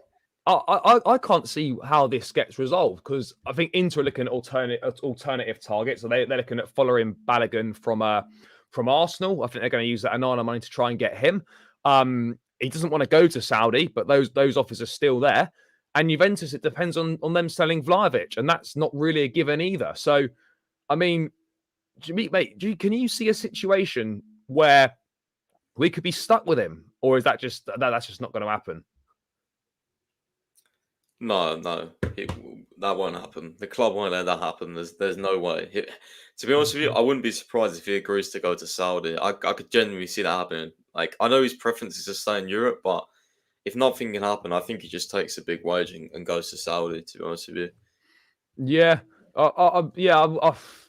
I can't see how this gets resolved because I think Inter are looking at alternative targets. So they're looking at following Balogun from Arsenal. I think they're going to use that Anana money to try and get him. He doesn't want to go to Saudi, but those offers are still there. And Juventus, it depends on them selling Vlahovic, and that's not really a given either. So, I mean, can you see a situation where we could be stuck with him, or is that's just not going to happen? No, that won't happen. The club won't let that happen. There's no way. To be honest with you, I wouldn't be surprised if he agrees to go to Saudi. I could genuinely see that happening. Like, I know his preference is to stay in Europe, but if nothing can happen, I think he just takes a big wage and goes to Saudi, to be honest with you. Yeah,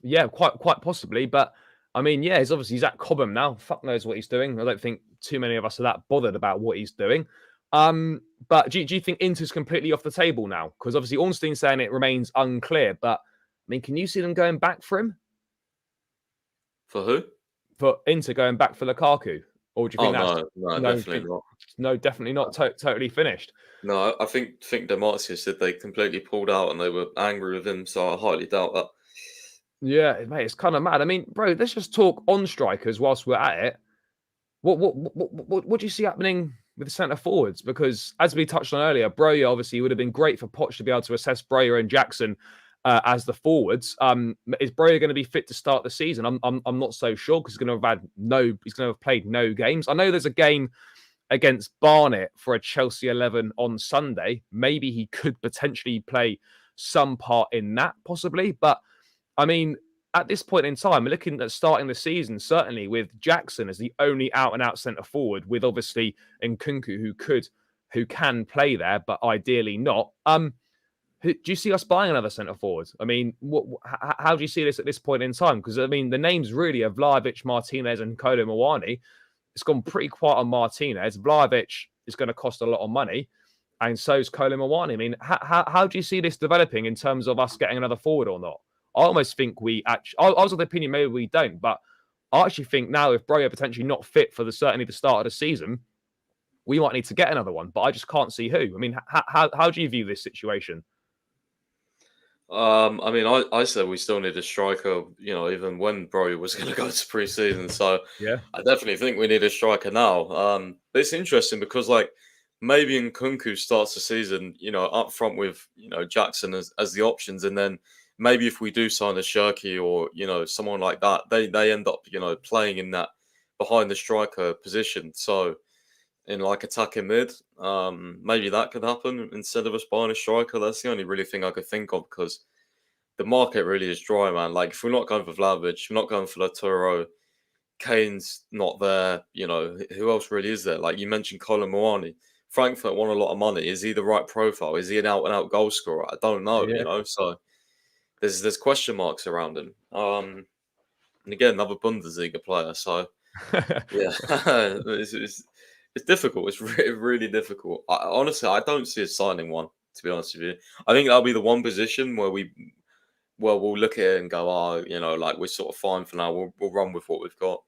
yeah, quite possibly. But I mean, yeah, he's at Cobham now. Fuck knows what he's doing. I don't think too many of us are that bothered about what he's doing. But do you think Inter's completely off the table now? Because obviously Ornstein's saying it remains unclear. But I mean, can you see them going back for him? For who? For Inter going back for Lukaku? Or do you Oh think that's no, no, definitely not. no, definitely not totally finished? No, I think Demartio said they completely pulled out and they were angry with him, so I highly doubt that. Yeah, mate, it's kind of mad. I mean, bro, let's just talk on strikers whilst we're at it. What do you see happening with the centre forwards? Because as we touched on earlier, Broja obviously would have been great for Poch to be able to assess Broja and Jackson as the forwards. Is Broja going to be fit to start the season? I'm not so sure because he's going to have played no games. I know there's a game against Barnet for a Chelsea 11 on Sunday. Maybe he could potentially play some part in that, possibly. But I mean, at this point in time, we're looking at starting the season, certainly with Jackson as the only out and out centre forward, with obviously Nkunku who can play there, but ideally not. Do you see us buying another centre forward? I mean, how do you see this at this point in time? Because I mean, the names really are Vlahovic, Martinez, and Kolo Muani. It's gone pretty quiet on Martinez. Vlahovic is going to cost a lot of money, and so is Kolo Muani. I mean, how do you see this developing in terms of us getting another forward or not? I almost think we actually. I was of the opinion maybe we don't, but I actually think now if Broja potentially not fit for certainly the start of the season, we might need to get another one. But I just can't see who. I mean, how do you view this situation? I mean, I said we still need a striker, even when Bro was going to go to pre-season. So Yeah, I definitely think we need a striker now. But it's interesting because, like, maybe Nkunku starts the season, up front with, Jackson as the options. And then maybe if we do sign a Shirky or, someone like that, they end up, playing in that behind the striker position. So in like attacking mid. Maybe that could happen instead of us buying a striker. That's the only really thing I could think of because the market really is dry, man. Like if we're not going for Vlahovic, we're not going for Laturo, Kane's not there. Who else really is there? Like you mentioned, Colin Moani. Frankfurt want a lot of money. Is he the right profile? Is he an out and out goal scorer? I don't know. yeah. So there's question marks around him. And again, another Bundesliga player. So yeah, it's difficult. It's really difficult. Honestly, I don't see us signing one. To be honest with you, I think that'll be the one position where we'll look at it and go, like we're sort of fine for now. We'll run with what we've got.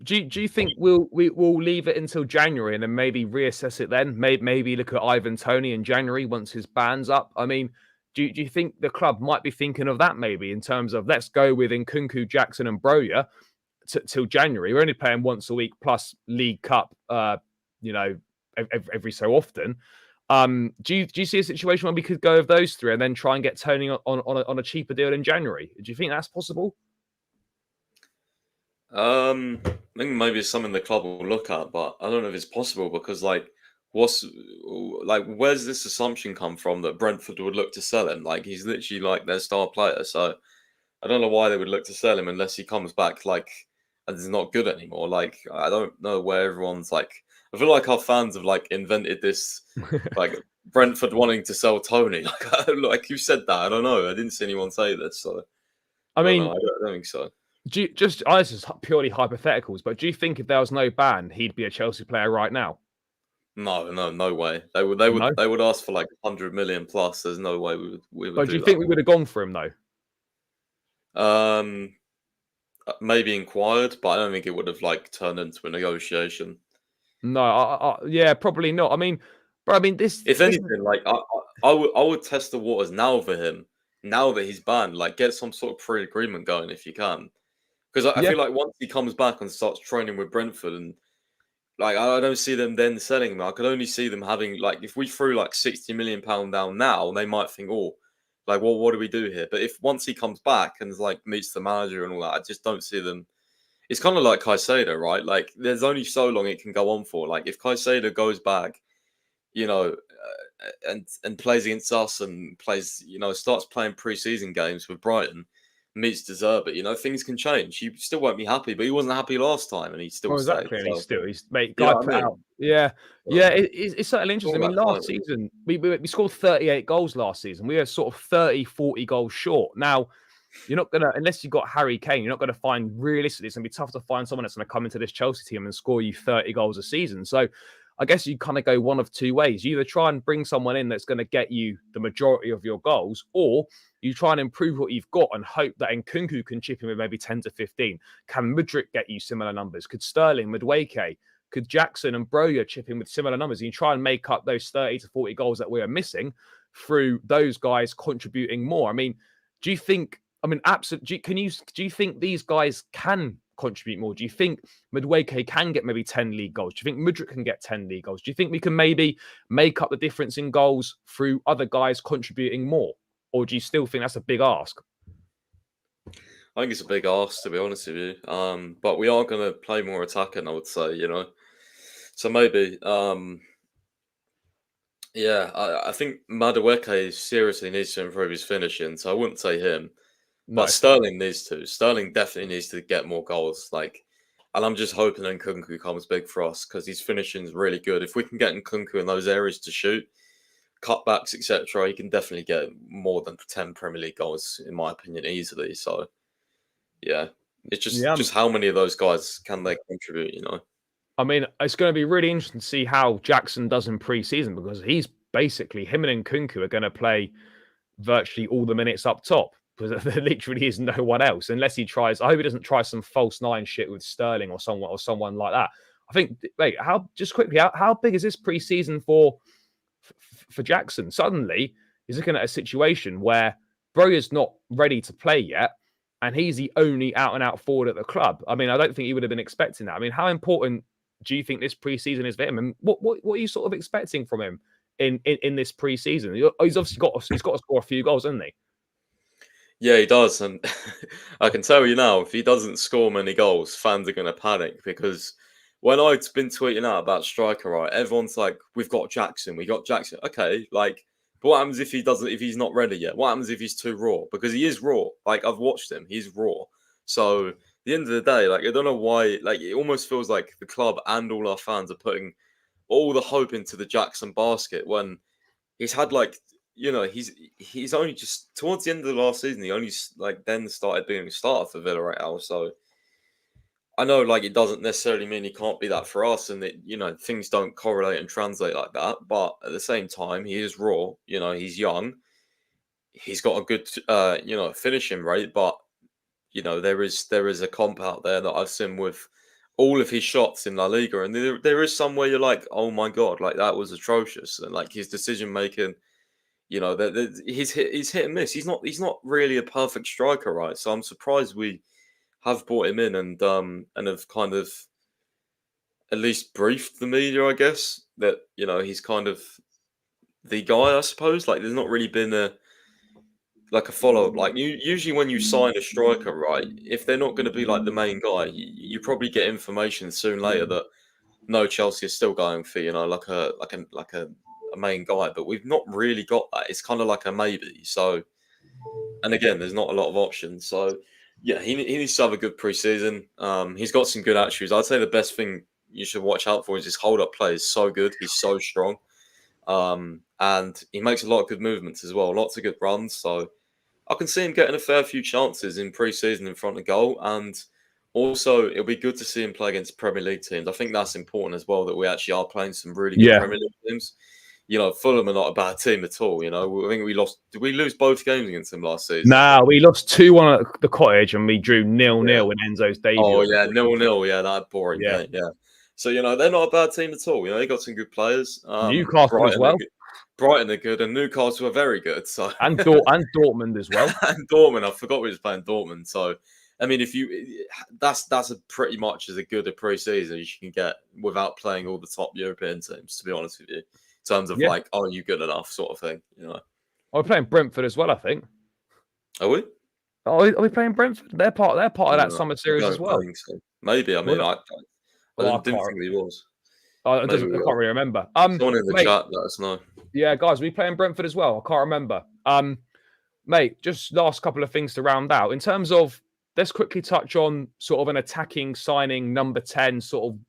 Do you think we'll leave it until January and then maybe reassess it then? Maybe look at Ivan Toney in January once his ban's up. I mean, do you think the club might be thinking of that maybe in terms of let's go with Nkunku, Jackson, and Broja till January? We're only playing once a week plus League Cup, you know, every so often. Do you see a situation where we could go with those three and then try and get Tony on a cheaper deal in January? Do you think that's possible? I think maybe it's something the club will look at, but I don't know if it's possible because what's where's this assumption come from that Brentford would look to sell him? Like he's literally like their star player, so I don't know why they would look to sell him unless he comes back and is not good anymore. Like I don't know where everyone's like. I feel like our fans have like invented this like Brentford wanting to sell Tony. Like you said that. I don't know. I didn't see anyone say this, so I I don't know. mean, I don't think so. this is purely hypotheticals, but do you think if there was no ban, he'd be a Chelsea player right now? No way. No. They would ask for like 100 million plus. There's no way we would But do do you think that. we would have gone for him though? Um, maybe inquired, but I don't think it would have like turned into a negotiation. No, yeah, probably not. I mean, bro, I mean If this is anything, I would test the waters now for him. Now that he's banned, like get some sort of pre-agreement going if you can, because I yeah. feel like once he comes back and starts training with Brentford and like I don't see them then selling him. I could only see them having like if we threw like 60 million pound down now, they might think, oh, like what do we do here? But if once he comes back and like meets the manager and all that, I just don't see them. It's kind of like Caicedo, right? Like there's only so long it can go on for. Like if Caicedo goes back, and plays against us and plays, starts playing preseason games with Brighton, meets Deserve it, things can change. He still won't be happy, but he wasn't happy last time and he still Well, stayed. exactly, and So he's mate. you know Guy what put I out, mean? yeah, So, It's certainly it's all interesting. I mean, about last timing. season we scored 38 goals last season. We were sort of 30, 40 goals short. Now you're not gonna, unless you've got Harry Kane, you're not gonna find realistically. It's gonna be tough to find someone that's gonna come into this Chelsea team and score you 30 goals a season. So I guess you kind of go one of two ways. You either try and bring someone in that's going to get you the majority of your goals, or you try and improve what you've got and hope that Nkunku can chip in with maybe 10 to 15. Can Mudryk get you similar numbers? Could Sterling, Madueke, could Jackson and Broja chip in with similar numbers? And you try and make up those 30 to 40 goals that we are missing through those guys contributing more. I mean, do you think, I mean, absolutely, do you think these guys can contribute more? Do you think Madueke can get maybe 10 league goals? Do you think Mudryk can get 10 league goals? Do you think we can maybe make up the difference in goals through other guys contributing more? Or do you still think that's a big ask? I think it's a big ask to be honest with you. But we are going to play more attacking, I would say. So maybe, yeah, I think Madueke seriously needs to improve his finishing. So I wouldn't say him. But No. Sterling needs to. Sterling definitely needs to get more goals. And I'm just hoping Nkunku comes big for us because his finishing is really good. If we can get Nkunku in those areas to shoot, cutbacks, etc., he can definitely get more than 10 Premier League goals, in my opinion, easily. So, yeah, it's Yeah. just how many of those guys can they contribute? I mean, it's going to be really interesting to see how Jackson does in pre-season because he's basically, him and Nkunku are going to play virtually all the minutes up top because there literally is no one else unless he tries. I hope he doesn't try some false nine shit with Sterling or someone like that. I think. Wait, how big is this preseason for Jackson? Suddenly, he's looking at a situation where Broja's not ready to play yet, and he's the only out and out forward at the club. I mean, I don't think he would have been expecting that. I mean, how important do you think this preseason is for him? And what are you sort of expecting from him in this preseason? He's obviously got to score a few goals, hasn't he? Yeah, he does. And I can tell you now, if he doesn't score many goals, fans are going to panic because when I've been tweeting out about striker, right, everyone's like, we've got Jackson, we got Jackson. Okay, but what happens if if he's not ready yet? What happens if he's too raw? Because he is raw. Like, I've watched him, he's raw. So, at the end of the day, I don't know why, it almost feels like the club and all our fans are putting all the hope into the Jackson basket when he's had he's only just towards the end of the last season. He only then started being a starter for Villarreal. So I know it doesn't necessarily mean he can't be that for us, and that things don't correlate and translate like that. But at the same time, he is raw. He's young. He's got a good finishing rate, but there is a comp out there that I've seen with all of his shots in La Liga, and there is some where you're like, oh my god, like that was atrocious, and like his decision making, he's hit and miss. He's not really a perfect striker, right? So I'm surprised we have brought him in and have kind of at least briefed the media, I guess, that he's kind of the guy, I suppose. Like there's not really been a follow up. Like usually when you sign a striker, right, if they're not going to be like the main guy, you probably get information soon later that no, Chelsea is still going for a main guy, but we've not really got that. It's kind of like a maybe. So, and again, there's not a lot of options. So, yeah, he needs to have a good preseason. He's got some good attributes. I'd say the best thing you should watch out for is his hold up play is so good. He's so strong, and he makes a lot of good movements as well. Lots of good runs. So, I can see him getting a fair few chances in pre-season in front of goal, and also it'll be good to see him play against Premier League teams. I think that's important as well, that we actually are playing some really good Premier League teams. Fulham are not a bad team at all. I think we lost. Did we lose both games against them last season? Nah, we lost 2-1 at the Cottage, and we drew 0-0 in Enzo's debut. Oh yeah, 0-0. Yeah, that boring game. Yeah. So they're not a bad team at all. They got some good players. Newcastle Brighton as well. Brighton are good, and Newcastle are very good. So and Dortmund as well. And Dortmund, I forgot we was playing Dortmund. So I mean, that's a pretty much as good a pre-season as you can get without playing all the top European teams. To be honest with you, in terms of like, are you good enough, sort of thing. We're playing Brentford as well, I think. Are we? Are we playing Brentford? They're part of that summer series as well. So. Maybe. I mean, I didn't think he was. I can't really remember. Someone in the chat, let us know. Yeah, guys, we playing Brentford as well. I can't remember. Mate, just last couple of things to round out. In terms of, let's quickly touch on sort of an attacking signing, number 10 sort of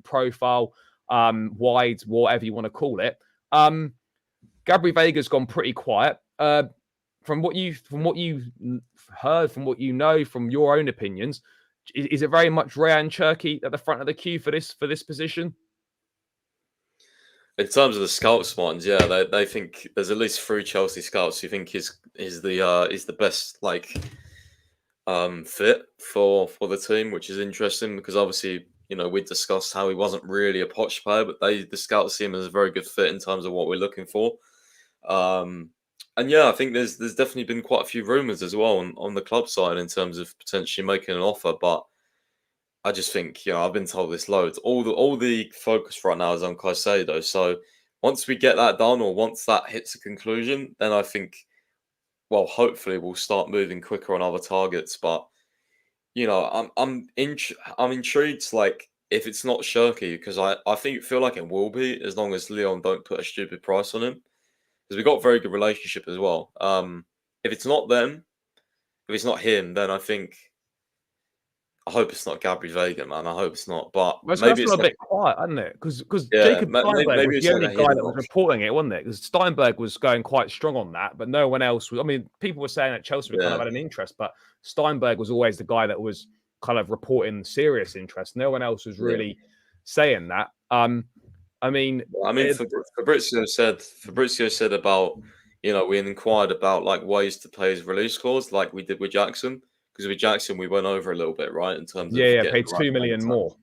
profile, wide, whatever you want to call it. Gabri Vega's gone pretty quiet. From what you've heard, from what you know, from your own opinions, is it very much Ryan Cherki at the front of the queue for this position? In terms of the scouts ones, yeah, they think there's at least 3 Chelsea scouts who think he's the best fit for the team, which is interesting because obviously we discussed how he wasn't really a Poch player, but the scouts see him as a very good fit in terms of what we're looking for. And yeah, I think there's definitely been quite a few rumours as well on the club side in terms of potentially making an offer, but I just think, I've been told this loads. All the focus right now is on Caicedo. So once we get that done, or once that hits a conclusion, then I think, well, hopefully we'll start moving quicker on other targets. But I'm intrigued. Like if it's not Cherki, because I feel like it will be, as long as Lyon don't put a stupid price on him, because we've got a very good relationship as well. If it's not them, if it's not him, then I hope it's not Gabri Vega, man. I hope it's not. But maybe it's a bit quiet, hasn't it? Because Jacob Steinberg was the only guy that was reporting it, wasn't it? Because Steinberg was going quite strong on that, but no one else was. I mean, people were saying that Chelsea kind of had an interest, but Steinberg was always the guy that was kind of reporting serious interest. No one else was really saying that. Fabrizio said about, we inquired about like ways to play his release clause, like we did with Jackson. Because with Jackson, we went over a little bit, right? In terms of paid 2 million more.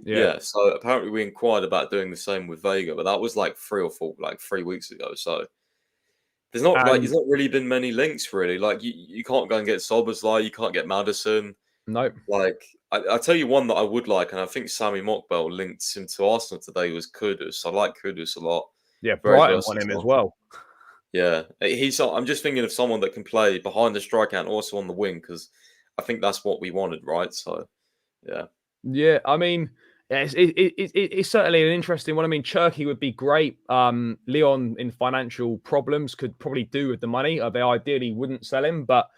Yeah. So apparently we inquired about doing the same with Vega, but that was like 3 weeks ago. So there's not really been many links really. Like you can't go and get Szoboszlai, you can't get Maddison. Nope. Like I tell you one that I would like, and I think Sammy Mockbell linked him to Arsenal today, was Kudus. I like Kudus a lot. Yeah, Brighton want him as well. Yeah, I'm just thinking of someone that can play behind the striker and also on the wing, because I think that's what we wanted, right? So, yeah. Yeah, I mean, it's certainly an interesting one. I mean, Cherki would be great. Lyon, in financial problems, could probably do with the money. They ideally wouldn't sell him, but,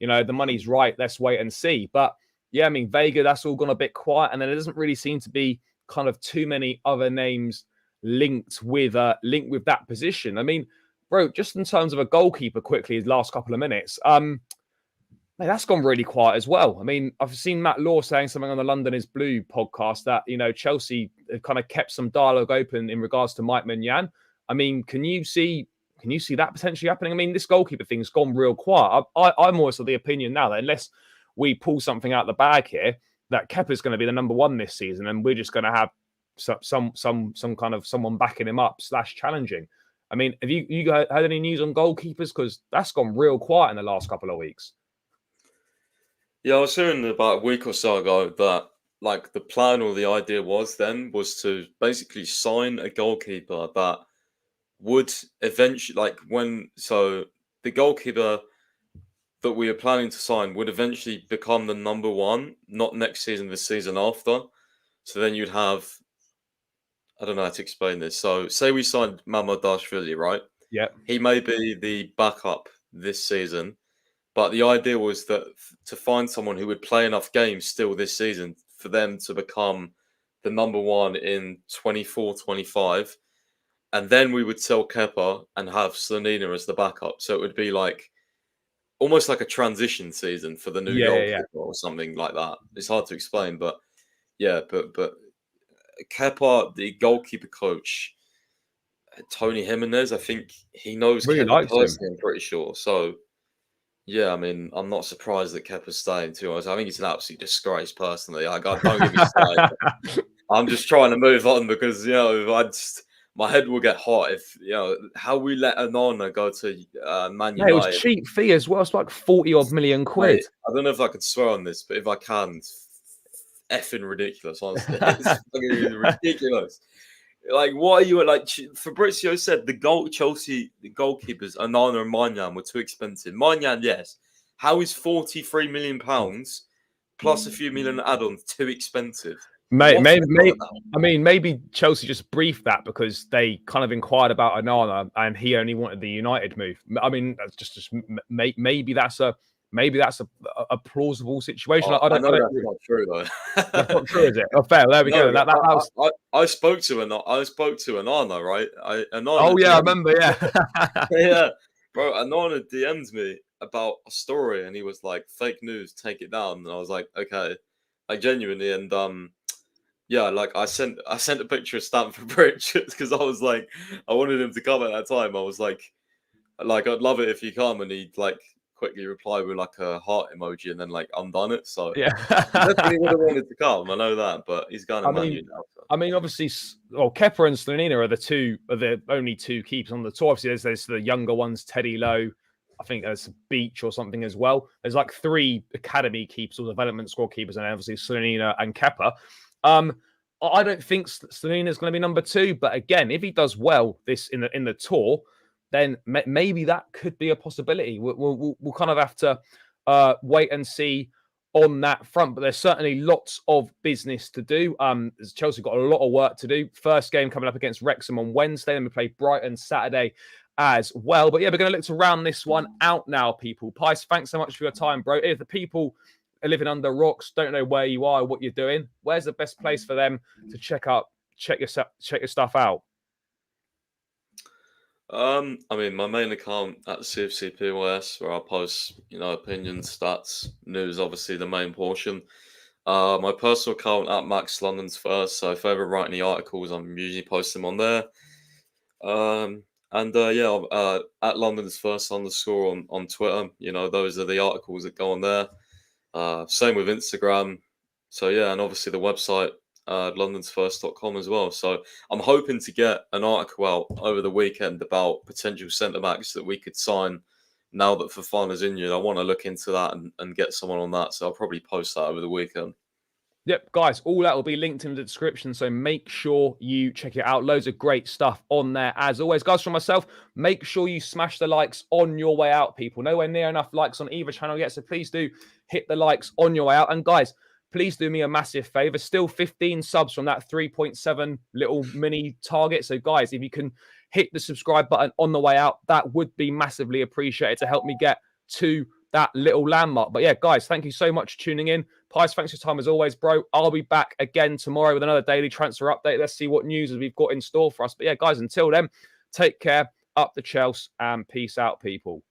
the money's right. Let's wait and see. But, yeah, I mean, Vega, that's all gone a bit quiet. And then it doesn't really seem to be kind of too many other names linked with that position. I mean, bro, just in terms of a goalkeeper quickly, his last couple of minutes, that's gone really quiet as well. I mean, I've seen Matt Law saying something on the London is Blue podcast that, Chelsea have kind of kept some dialogue open in regards to Mike Maignan. I mean, can you see that potentially happening? I mean, this goalkeeper thing's gone real quiet. I'm always of the opinion now that unless we pull something out of the bag here, that Kepa's going to be the number one this season, and we're just going to have some kind of someone backing him up / challenging. I mean, have you had any news on goalkeepers? Because that's gone real quiet in the last couple of weeks. Yeah, I was hearing about a week or so ago that like the plan or the idea was to basically sign a goalkeeper that would eventually the goalkeeper that we are planning to sign would eventually become the number one, not next season, the season after. So then you'd have, I don't know how to explain this. So say we signed Mamardashvili, right? Yeah. He may be the backup this season, but the idea was that to find someone who would play enough games still this season for them to become the number one in 24-25. And then we would sell Kepa and have Slonina as the backup. So it would be like almost like a transition season for the new goalkeeper or something like that. It's hard to explain, but yeah, but Kepa, the goalkeeper coach, Tony Jimenez, I think he knows Really Kepa likes him. personally, I'm pretty sure. So yeah, I mean, I'm not surprised that Kepa's staying too. I think it's an absolute disgrace personally. Don't get me started. I'm just trying to move on because my head will get hot if how we let Onana go to Man United. Yeah, it was cheap fee as well. It's like 40-odd million quid. Mate, I don't know if I could swear on this, but if I can, it's effing ridiculous. Honestly, it's fucking ridiculous. Like, what are you like? Fabrizio said the Chelsea goalkeepers Onana and Maignan were too expensive. Maignan, yes. How is £43 million plus a few million add-ons too expensive? Maybe Chelsea just briefed that because they kind of inquired about Onana and he only wanted the United move. I mean, that's just maybe that's a plausible situation. I know that's not true though. That's not true, is it? Oh, fair. There we go. I spoke to Onana, right? I remember. Yeah, yeah, bro. Onana DM'd me about a story, and he was like, "Fake news, take it down." And I was like, "Okay," like genuinely, and yeah, like I sent a picture of Stamford Bridge because I was like, I wanted him to come at that time. I was like I'd love it if you come, and he'd like quickly reply with like a heart emoji and then like undone it. So yeah, he definitely would have wanted to come. I know that, but he's going to Man U now. So. I mean, obviously, Kepa and Slonina are the only two keepers on the tour. Obviously, there's the younger ones, Teddy Lowe. I think there's Beach or something as well. There's like 3 academy keepers or development squad keepers, and obviously Slonina and Kepa. I don't think Slonina is going to be number 2, but again, if he does well this in the tour, then maybe that could be a possibility. We'll kind of have to wait and see on that front, but there's certainly lots of business to do. Chelsea got a lot of work to do. First game coming up against Wrexham on Wednesday, then we play Brighton Saturday as well. But yeah, we're going to look to round this one out now, people. Pice, thanks so much for your time, bro. If the people are living under rocks, don't know where you are, what you're doing, where's the best place for them to check your stuff out? I mean, my main account at cfctvyt, where I post, opinions, stats, news, obviously the main portion. My personal account at Max London's First. So if I ever write any articles, I'm usually posting them on there. At London's First _ on Twitter. Those are the articles that go on there. Same with Instagram. So yeah, and obviously the website, londonsfirst.com as well. So I'm hoping to get an article out over the weekend about potential centre backs that we could sign now that Fofana's injured. I want to look into that and get someone on that. So I'll probably post that over the weekend. Yep, guys, all that will be linked in the description, so make sure you check it out. Loads of great stuff on there. As always, guys, from myself, make sure you smash the likes on your way out, people. Nowhere near enough likes on either channel yet, so please do hit the likes on your way out. And guys, please do me a massive favor. Still 15 subs from that 3.7 little mini target. So guys, if you can hit the subscribe button on the way out, that would be massively appreciated to help me get to that little landmark. But yeah, guys, thank you so much for tuning in. Pies, thanks for your time as always, bro. I'll be back again tomorrow with another daily transfer update. Let's see what news we've got in store for us. But yeah, guys, until then, take care, up the Chelsea, and peace out, people.